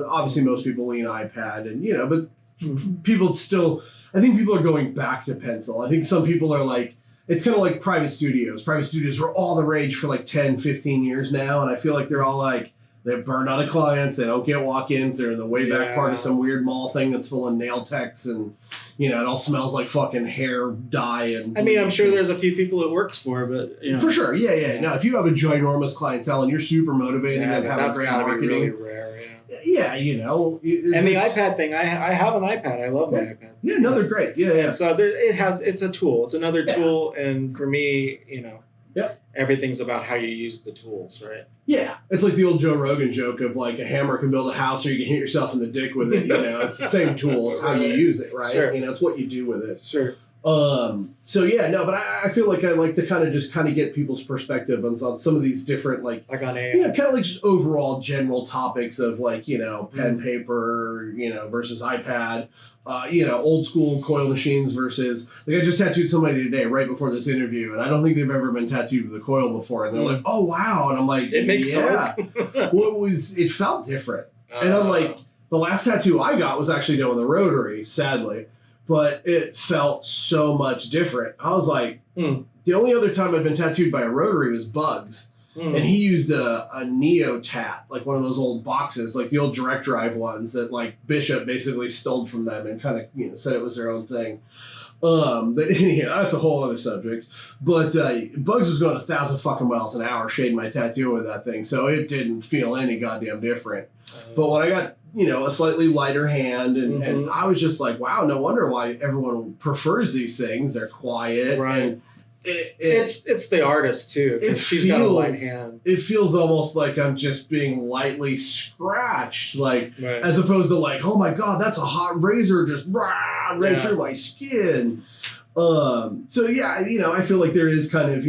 obviously most people lean iPad and, but people still, I think people are going back to pencil. I think some people are like, it's kind of like private studios. Private studios were all the rage for like 10, 15 years now, and I feel like they're all like, they're burned out of clients. They don't get walk-ins. They're in the way back part of some weird mall thing that's full of nail techs, and it all smells like fucking hair dye. And I mean, I'm sure there's a few people it works for, but for sure, yeah. Now, if you have a ginormous clientele and you're super motivated and have great marketing, be really rare. Yeah, and the iPad thing, I have an iPad. I love my iPad. Yeah, no, they're great. Yeah. And so it's a tool. It's another tool, and for me, everything's about how you use the tools, right? Yeah. It's like the old Joe Rogan joke of like a hammer can build a house or you can hit yourself in the dick with it. It's the same tool. It's how you use it, right? Sure. It's what you do with it. Sure. So yeah, no, but I feel like I like to kind of get people's perspective on some of these different like on AI. Kind of like just overall general topics of like, pen, paper, versus iPad, old school coil machines versus like I just tattooed somebody today right before this interview, and I don't think they've ever been tattooed with a coil before, and they're like, oh wow, and I'm like, it makes noise. Well, it felt different, and I'm like, the last tattoo I got was actually done with a rotary, sadly. But it felt so much different. I was like, the only other time I'd been tattooed by a rotary was Bugs. And he used a Neo Tatt, like one of those old boxes, like the old direct drive ones that like Bishop basically stole from them and kind of, said it was their own thing. But anyhow, that's a whole other subject. But Bugs was going 1,000 fucking miles an hour shading my tattoo with that thing. So it didn't feel any goddamn different. But when I got, a slightly lighter hand and I was just like, wow, no wonder why everyone prefers these things. They're quiet. Right. And it's the artist too. She's got a light hand. It feels almost like I'm just being lightly scratched, as opposed to like, oh my god, that's a hot razor just right through my skin. So yeah, I feel like there is kind of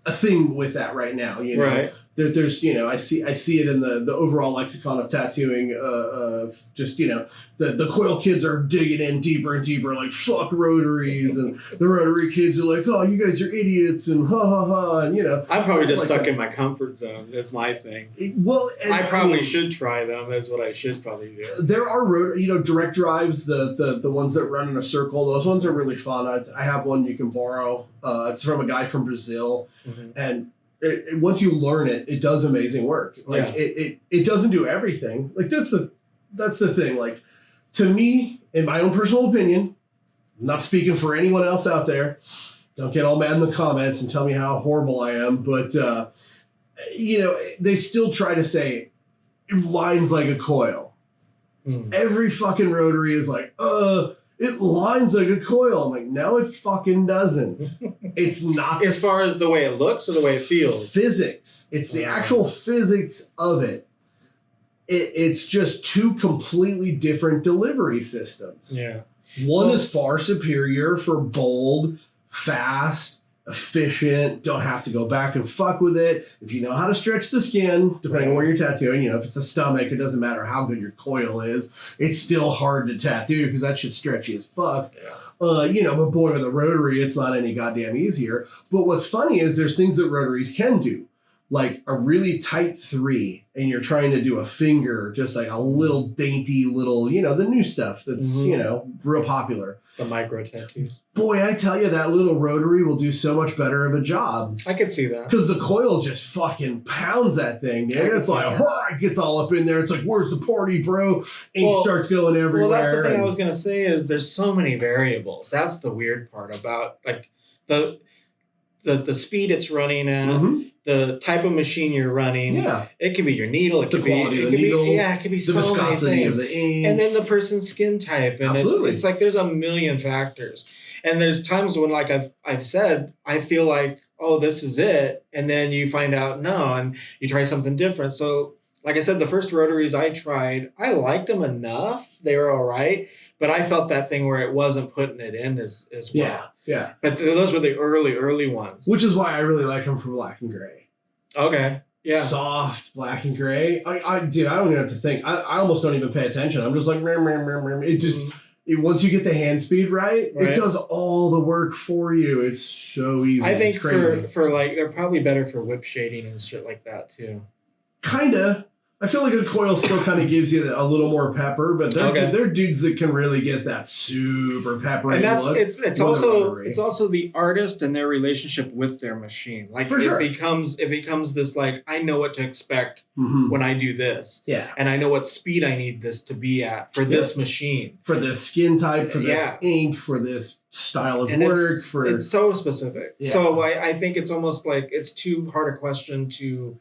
a thing with that right now. Right. There's I see it in the overall lexicon of tattooing of just the coil kids are digging in deeper and deeper, like fuck rotaries, and the rotary kids are like, oh, you guys are idiots and ha ha ha, and I'm probably just stuck in my comfort zone. That's my thing. I probably should try them. That's what I should probably do. There are direct drives, the ones that run in a circle. Those ones are really fun. I have one you can borrow. It's from a guy from Brazil, and once you learn it, it does amazing work. Like it doesn't do everything. Like that's the thing. Like to me, in my own personal opinion, I'm not speaking for anyone else out there. Don't get all mad in the comments and tell me how horrible I am. But they still try to say it lines like a coil. Every fucking rotary is like, it lines like a coil. I'm like, no, it fucking doesn't. It's not. As far as the way it looks or the way it feels? Physics. It's the actual physics of it. It's just two completely different delivery systems. Yeah. One is far superior for bold, fast, efficient, don't have to go back and fuck with it. If you know how to stretch the skin, depending on where you're tattooing, if it's a stomach, it doesn't matter how good your coil is. It's still hard to tattoo because that shit's stretchy as fuck. Yeah. But boy, with a rotary, it's not any goddamn easier. But what's funny is there's things that rotaries can do. Like a really tight 3, and you're trying to do a finger, just like a little dainty little, the new stuff that's, real popular. The micro tattoos. Boy, I tell you, that little rotary will do so much better of a job. I can see that. Because the coil just fucking pounds that thing, dude. It's like, it gets all up in there. It's like, where's the party, bro? Ink starts going everywhere. Well, that's the thing I was going to say is there's so many variables. That's the weird part about, like, the speed it's running at, the type of machine you're running. Yeah. It could be your needle. It The could quality be, of the needle. it could be The so many viscosity things. of the ink. And then the person's skin type. And Absolutely. it's like there's a million factors. And there's times when, like I've said, I feel like, oh, this is it. And then you find out, no, and you try something different. So, like I said, the first rotaries I tried, I liked them enough. They were all right. But I felt that thing where it wasn't putting it in as well. Yeah, yeah. But those were the early ones. Which is why I really like them for black and gray. Okay. Yeah. Soft black and gray. Dude, I don't even have to think. I almost don't even pay attention. I'm just like, it just, once you get the hand speed right, it does all the work for you. It's so easy. I think for like, they're probably better for whip shading and shit like that too. Kinda. I feel like a coil still kind of gives you a little more pepper, but they're dudes that can really get that super peppery and that's look. It's also the artist and their relationship with their machine. Like for sure. it becomes this like, I know what to expect when I do this. Yeah. And I know what speed I need this to be at for this machine. For this skin type, for this ink, for this style of work. It's so specific. Yeah. So I think it's almost like it's too hard a question to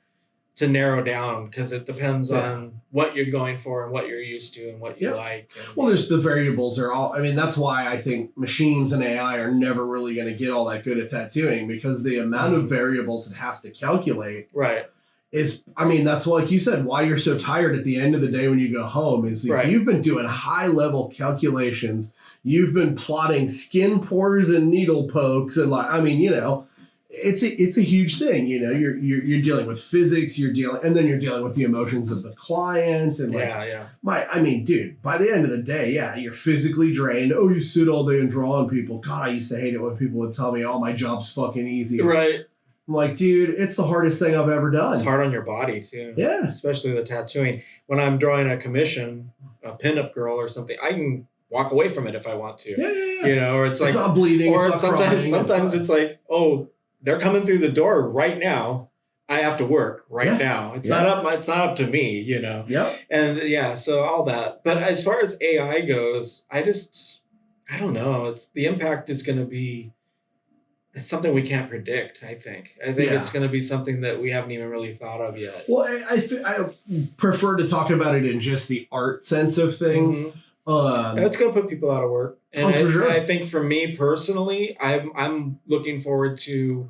narrow down because it depends on what you're going for and what you're used to and what you like. Well, there's the variables are all, I mean, that's why I think machines and AI are never really going to get all that good at tattooing because the amount of variables it has to calculate. Right. Is, I mean, that's like you said, why you're so tired at the end of the day when you go home is you've been doing high level calculations. You've been plotting skin pores and needle pokes. And like, I mean, you know, it's a huge thing, you know. You're dealing with physics, and then you're dealing with the emotions of the client, and I mean, dude, by the end of the day, you're physically drained. Oh, you sit all day and draw on people. God, I used to hate it when people would tell me, "Oh, my job's fucking easy." Right. I'm like, dude, it's the hardest thing I've ever done. It's hard on your body too. Yeah. Especially the tattooing. When I'm drawing a commission, a pinup girl or something, I can walk away from it if I want to. Yeah. You know, or it's like not bleeding. Or it's not sometimes it's like, oh, they're coming through the door right now. I have to work right now. It's not up to me, you know. Yep. And so all that. But as far as AI goes, I don't know. The impact is going to be, it's something we can't predict, I think. It's going to be something that we haven't even really thought of yet. Well, I prefer to talk about it in just the art sense of things. It's going to put people out of work. And for sure. I think for me personally, I'm looking forward to,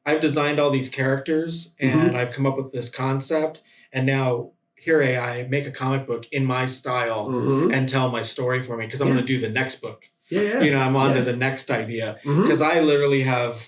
I've designed all these characters and I've come up with this concept. And now here AI, make a comic book in my style and tell my story for me because I'm going to do the next book. Yeah. You know, I'm on to the next idea because I literally have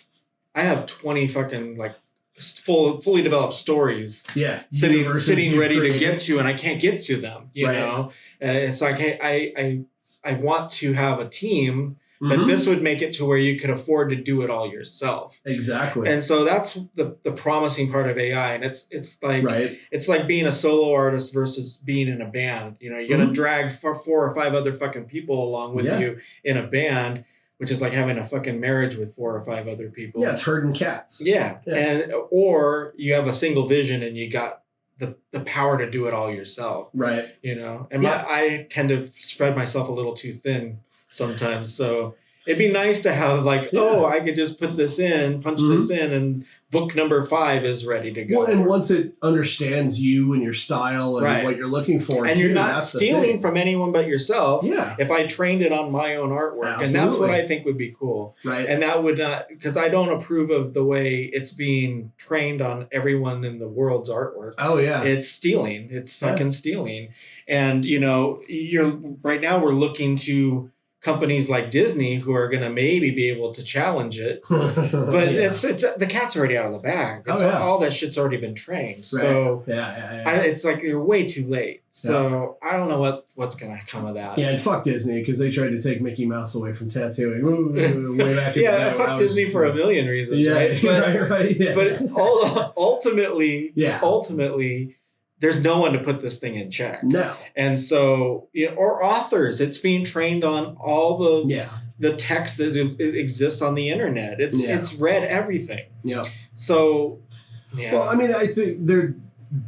20 fucking like fully developed stories sitting ready to get to, and I can't get to them, you know? And it's like, hey, I want to have a team, but this would make it to where you could afford to do it all yourself. Exactly. And so that's the promising part of AI. And it's like it's like being a solo artist versus being in a band. You know, you're gonna drag 4 or 5 other fucking people along with you in a band, which is like having a fucking marriage with 4 or 5 other people. Yeah, it's herding cats. Yeah. And or you have a single vision and you got the power to do it all yourself. Right. You know, and I tend to spread myself a little too thin sometimes. So it'd be nice to have like, I could just put this in, punch this in, and book number 5 is ready to go. Well, and once it understands you and your style and what you're looking for, and you're not stealing from anyone but yourself. Yeah. If I trained it on my own artwork, and that's what I think would be cool. Right. And that would not, because I don't approve of the way it's being trained on everyone in the world's artwork. Oh yeah. It's stealing. It's fucking stealing. And you know, right now we're looking to companies like Disney who are going to maybe be able to challenge it, but it's the cat's already out of the bag. All that shit's already been trained. Right. So it's like you're way too late. So I don't know what's going to come of that. Yeah, and fuck Disney because they tried to take Mickey Mouse away from tattooing way back in the day. Fuck Disney for a million reasons. Yeah, right. But, but ultimately, there's no one to put this thing in check. No. And so, you know, or authors, it's being trained on all the text that exists on the internet. It's read everything. Yeah. So, Well, I mean, I think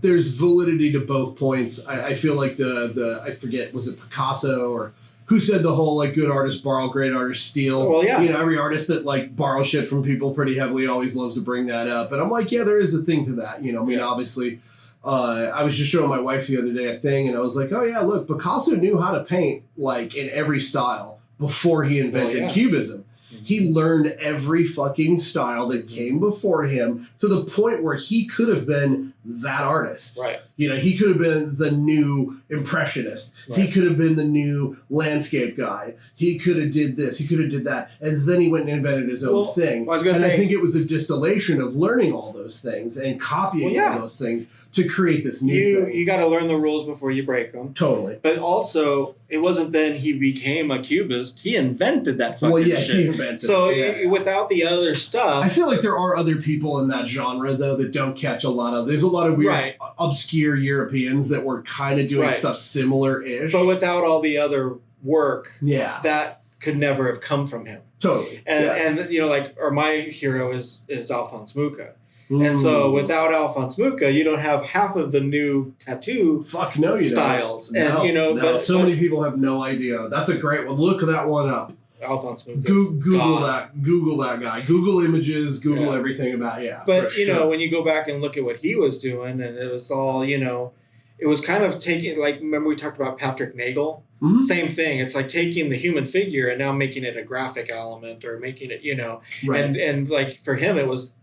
there's validity to both points. I feel like the I forget, was it Picasso or who said the whole like good artists borrow, great artists steal. Well, yeah. You know, every artist that like borrows shit from people pretty heavily always loves to bring that up. And I'm like, yeah, there is a thing to that. You know, I mean, obviously, I was just showing my wife the other day a thing, and I was like, oh yeah, look, Picasso knew how to paint like in every style before he invented Cubism. He learned every fucking style that came before him to the point where he could have been that artist. Right. You know, he could have been the new impressionist. Right. He could have been the new landscape guy. He could have did this. He could have did that. And then he went and invented his own thing. I was gonna say, I think it was a distillation of learning all those things and copying all those things to create this new thing. You got to learn the rules before you break them. Totally. But also, it wasn't then he became a cubist. He invented that fucking shit. He invented so it. Without the other stuff... I feel like there are other people in that genre, though, that don't catch a lot of... There's a lot of weird, obscure Europeans that were kind of doing stuff similar-ish. But without all the other work, that could never have come from him. Totally. And you know, like, or my hero is Alphonse Mucha. And so without Alphonse Mucha, you don't have half of the new tattoo styles. No. And you know, but so many people have no idea. That's a great one. Look that one up. Alphonse Mucha. Google that. Google that guy. Google images. Google everything about But you know, when you go back and look at what he was doing, and it was all, you know, it was kind of taking, like, remember we talked about Patrick Nagel? Mm-hmm. Same thing. It's like taking the human figure and now making it a graphic element or making it, you know, and like for him, it was,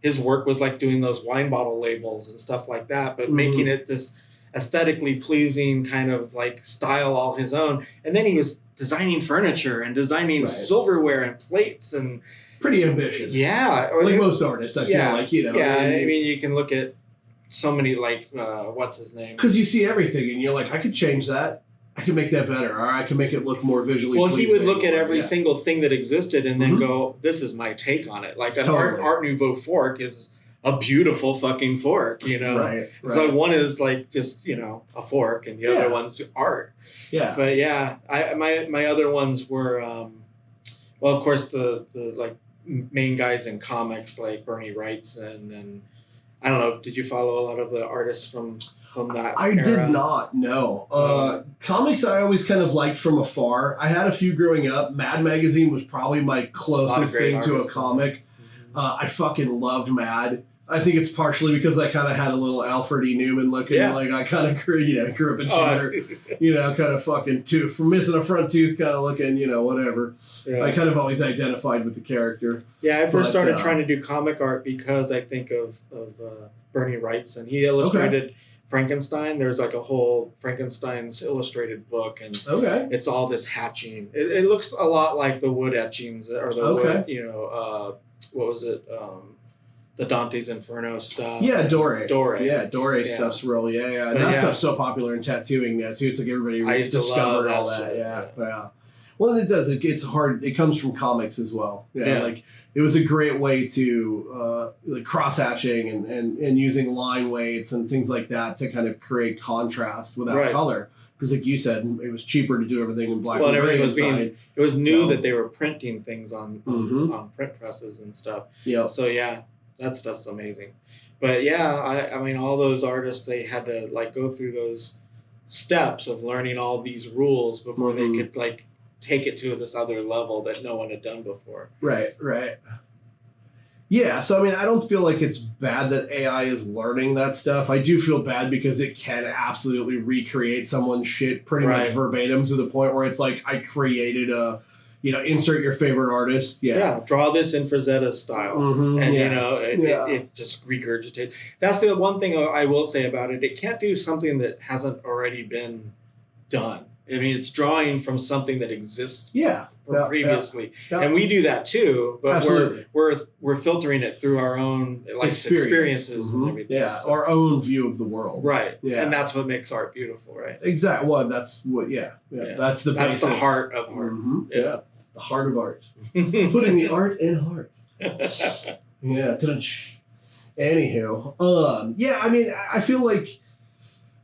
his work was like doing those wine bottle labels and stuff like that, but making it this aesthetically pleasing kind of like style all his own. And then he was designing furniture and designing silverware and plates and pretty ambitious. Yeah. Or like most artists, I feel like, you know. Yeah. I mean, you can look at so many, like, what's his name? Because you see everything and you're like, I could change that. I can make that better, or I can make it look more visually pleasing. Well, he would look at every single thing that existed and then go, this is my take on it. Like an Art Nouveau fork is a beautiful fucking fork, you know? Right. So one is like just, you know, a fork and the other one's art. Yeah. But yeah, my other ones were, well, of course, the like main guys in comics like Bernie Wrightson and I don't know, did you follow a lot of the artists from that I era? did not, no. Comics I always kind of liked from afar. I had a few growing up. Mad Magazine was probably my closest thing to a comic. I fucking loved Mad. I think it's partially because I kind of had a little Alfred E. Newman looking. Like I kind of grew up in ginger, you know, kind of fucking tooth, from missing a front tooth kind of looking, you know, whatever. Yeah. I kind of always identified with the character. Yeah, I first started trying to do comic art because I think of Bernie Wrightson. He illustrated Frankenstein. There's like a whole Frankenstein's illustrated book, and it's all this hatching. It looks a lot like the wood etchings or the wood, you know, what was it? The Dante's Inferno stuff. Yeah, Dore. Yeah, Dore stuff's real. Yeah. And that stuff's so popular in tattooing now too. It's like everybody discovered all that. Yeah. Well, it does. It's hard. It comes from comics as well. Yeah. Like it was a great way to like cross hatching and using line weights and things like that to kind of create contrast without color. Because, like you said, it was cheaper to do everything in black and gray. It was new that they were printing things on print presses and stuff. Yeah. So yeah, that stuff's amazing. But yeah, I mean, all those artists, they had to like go through those steps of learning all these rules before they could like take it to this other level that no one had done before. Right. Yeah, so I mean, I don't feel like it's bad that AI is learning that stuff. I do feel bad because it can absolutely recreate someone's shit pretty much verbatim to the point where it's like, I created a, you know, insert your favorite artist. Yeah, draw this in Frazetta style. And, you know, it just regurgitates. That's the one thing I will say about it. It can't do something that hasn't already been done. I mean, it's drawing from something that exists previously, and we do that too. But we're filtering it through our own life experiences and everything. Yeah, so. Our own view of the world. Right. Yeah, and that's what makes art beautiful, right? Exactly. Well, that's what. That's the basis. That's the heart of art. Yeah, the heart of art. Putting the art in heart. Yeah. Anywho, yeah. I mean, I feel like.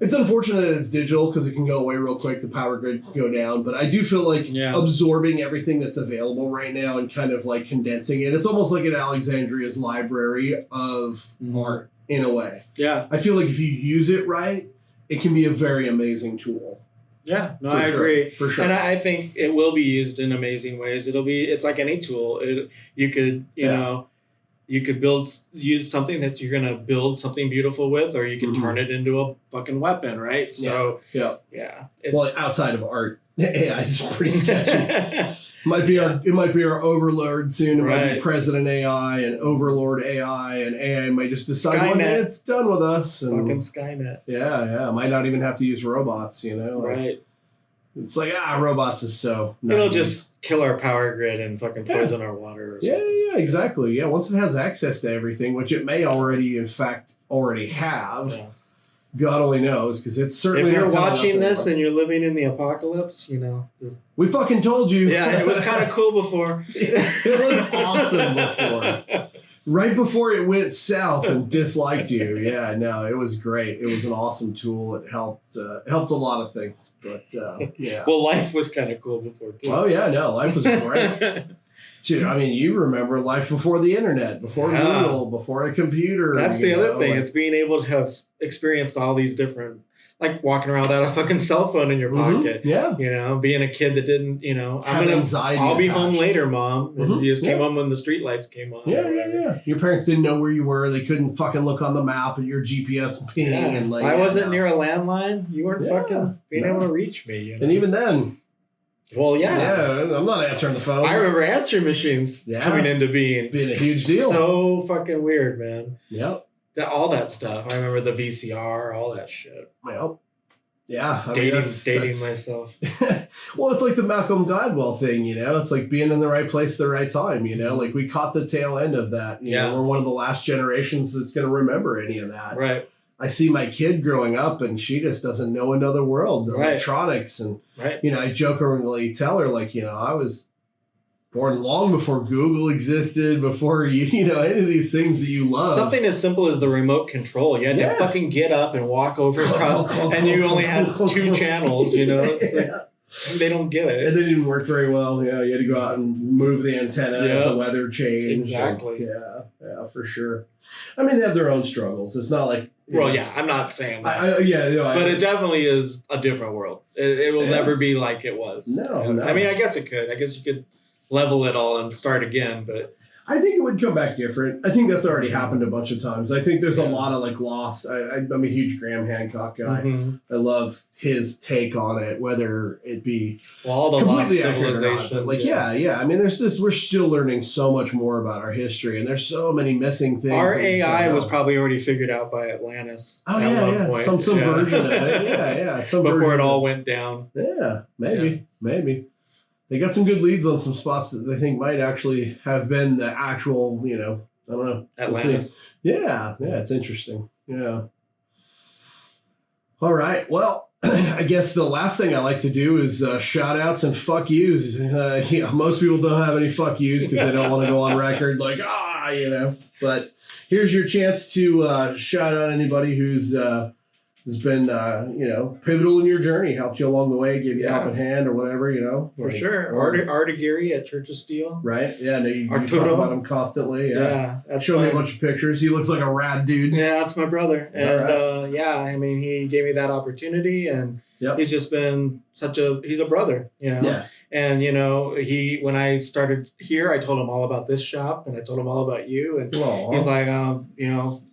It's unfortunate that it's digital because it can go away real quick. The power grid can go down. But I do feel like absorbing everything that's available right now and kind of like condensing it. It's almost like an Alexandria's library of art in a way. Yeah. I feel like if you use it right, it can be a very amazing tool. Yeah, no, For I sure. agree. For sure. And I think it will be used in amazing ways. It's like any tool. You could, you know, you could use something that you're going to build something beautiful with, or you can turn it into a fucking weapon, right? So, yeah. Well, outside of art, AI is pretty sketchy. It might be our overlord soon. It might be President AI and Overlord AI, and AI might just decide one day it's done with us. And, fucking Skynet. Yeah. Might not even have to use robots, you know? Right. It's like, robots is so... It'll just kill our power grid and fucking poison our water or something. Yeah, exactly. Yeah, once it has access to everything, which it may already have... Yeah. God only knows, because it's certainly. If you're watching this and you're living in the apocalypse, you know. We fucking told you. Yeah, it was kind of cool before. It was awesome before. Right before it went south and disliked you. Yeah, no, it was great. It was an awesome tool. It helped a lot of things. But yeah. Well, life was kind of cool before too. Oh yeah, no, life was great. Dude, I mean, you remember life before the internet, before Google, before a computer. That's the other thing. It's being able to have experienced all these different, like walking around without a fucking cell phone in your pocket. Yeah. You know, being a kid that didn't, you know, I'll be home later, Mom. And you just came home when the street lights came on. Yeah. Your parents didn't know where you were. They couldn't fucking look on the map at your GPS ping. And I wasn't near a landline. You weren't fucking being able to reach me. You know? And even then. Well, yeah, I'm not answering the phone. I remember answering machines coming into being a huge deal. So fucking weird, man. Yep. All that stuff. I remember the VCR, all that shit. Yep. Yeah. Dating myself. Well, it's like the Malcolm Gladwell thing, you know? It's like being in the right place at the right time, you know? Like we caught the tail end of that. You know, we're one of the last generations that's going to remember any of that. Right. I see my kid growing up and she just doesn't know another world, electronics. And, you know, I jokingly tell her, like, you know, I was born long before Google existed, before, you know, any of these things that you love. Something as simple as the remote control. You had to fucking get up and walk over across, and you only had 2 channels, you know? It's like, they don't get it. And they didn't work very well. Yeah, you had to go out and move the antenna as the weather changed. Exactly. And, yeah, for sure. I mean, they have their own struggles. It's not like... I'm not saying that. But it definitely is a different world. It will never be like it was. No. I mean, I guess it could. I guess you could level it all and start again, but... I think it would come back different. I think that's already happened a bunch of times. I think there's a lot of like loss. I'm a huge Graham Hancock guy. I love his take on it, whether it be all the completely lost civilizations. Like, I mean, we're still learning so much more about our history, and there's so many missing things. Our AI was probably already figured out by Atlantis. At one point. Some version of it. Yeah. Before it all went down. Yeah, maybe. They got some good leads on some spots that they think might actually have been the actual, you know, I don't know. Atlantis. Yeah, it's interesting. Yeah. All right. Well, I guess the last thing I like to do is shout outs and fuck yous. Most people don't have any fuck yous because they don't want to go on record like, you know. But here's your chance to shout out anybody who's has been, you know, pivotal in your journey, helped you along the way, gave you a helping hand or whatever, you know. For sure. Artigiri at Church of Steel. Right. Yeah. No, you talk about him constantly. Yeah. Show me a bunch of pictures. He looks like a rad dude. Yeah, that's my brother. And I mean, he gave me that opportunity, and he's just been he's a brother, you know. Yeah. And, you know, when I started here, I told him all about this shop, and I told him all about you. And he's like, you know,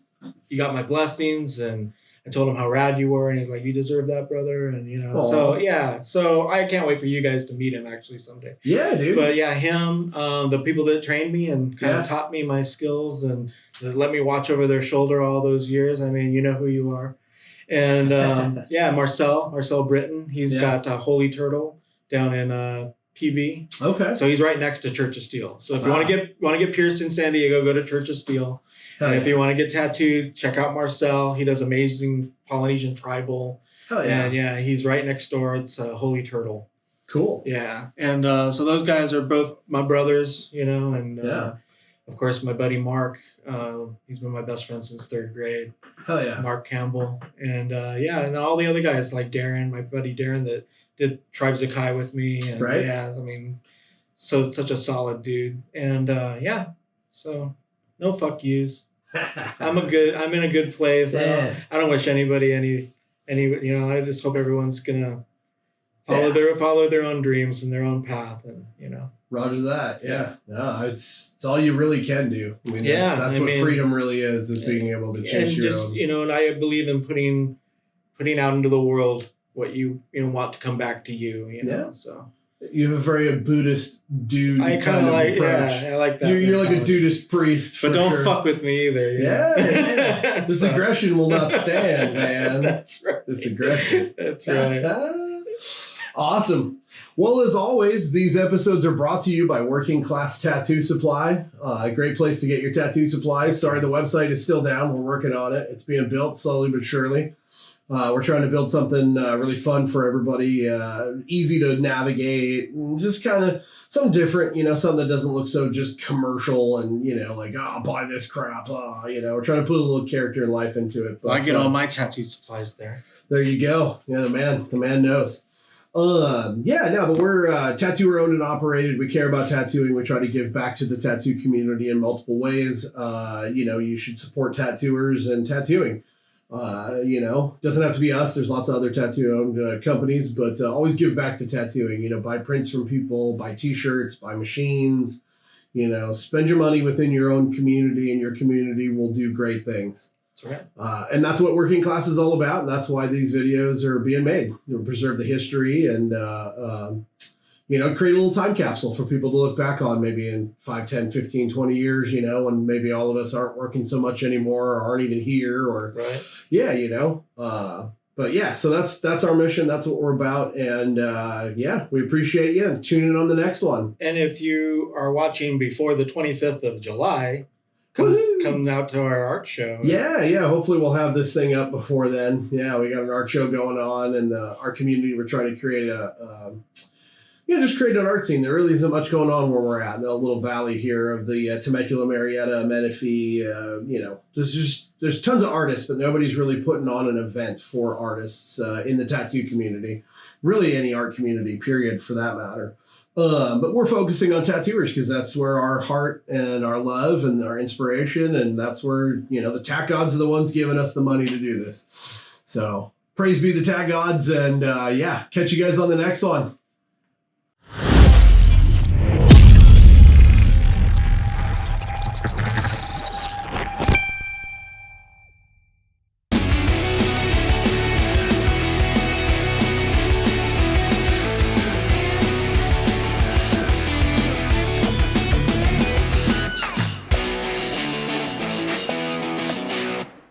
you got my blessings, and I told him how rad you were, and he's like, you deserve that, brother. And, you know, so I can't wait for you guys to meet him actually someday. Yeah, dude. But him, the people that trained me and kind of taught me my skills and let me watch over their shoulder all those years. I mean, you know who you are. And Marcel Britton, he's got Holy Turtle down in PB. Okay. So he's right next to Church of Steel. So if you want to get pierced in San Diego, go to Church of Steel. And if you want to get tattooed, check out Marcel. He does amazing Polynesian tribal. And he's right next door. It's Holy Turtle. Cool. Yeah. And so those guys are both my brothers, you know, and of course my buddy Mark. He's been my best friend since 3rd grade. Hell yeah. Mark Campbell. And and all the other guys like Darren, my buddy Darren that did Tribe Zakai with me. And I mean, so such a solid dude. And so no fuck yous. I'm in a good place. I don't wish anybody any, you know, I just hope everyone's gonna follow their own dreams and their own path, and Roger that. Yeah. No, it's all you really can do. I mean, that's what freedom really is being able to chase your own. And I believe in putting out into the world what you want to come back to you. So you have a very Buddhist dude kind of approach. Yeah, I like that. You're like a Buddhist priest, but don't fuck with me either. Yeah. This aggression will not stand, man. That's right. This aggression. That's right. Awesome. Well, as always, these episodes are brought to you by Working Class Tattoo Supply. A great place to get your tattoo supplies. Sorry, the website is still down. We're working on it. It's being built slowly but surely. We're trying to build something really fun for everybody, easy to navigate, and just kind of something different, something that doesn't look so just commercial and, like, I'll buy this crap. We're trying to put a little character and life into it. But, I get all my tattoo supplies there. There you go. Yeah, the man knows. But we're tattooer owned and operated. We care about tattooing. We try to give back to the tattoo community in multiple ways. You should support tattooers and tattooing. Doesn't have to be us. There's lots of other tattoo-owned companies, but always give back to tattooing. Buy prints from people, buy T-shirts, buy machines. Spend your money within your own community, and your community will do great things. That's right. And that's what Working Class is all about, and that's why these videos are being made. Preserve the history and create a little time capsule for people to look back on maybe in 5, 10, 15, 20 years, when maybe all of us aren't working so much anymore or aren't even here or, right. So that's our mission. That's what we're about. And we appreciate you, and tune in on the next one. And if you are watching before the 25th of July, come out to our art show. Yeah. Hopefully we'll have this thing up before then. Yeah, we got an art show going on, and our community, we're trying to create just create an art scene. There really isn't much going on where we're at in the little valley here of the Temecula, Marietta, Menifee. There's tons of artists, but nobody's really putting on an event for artists in the tattoo community, really any art community, period, for that matter. But we're focusing on tattooers because that's where our heart and our love and our inspiration, and that's where, the tatt gods are the ones giving us the money to do this. So praise be the tatt gods, and catch you guys on the next one.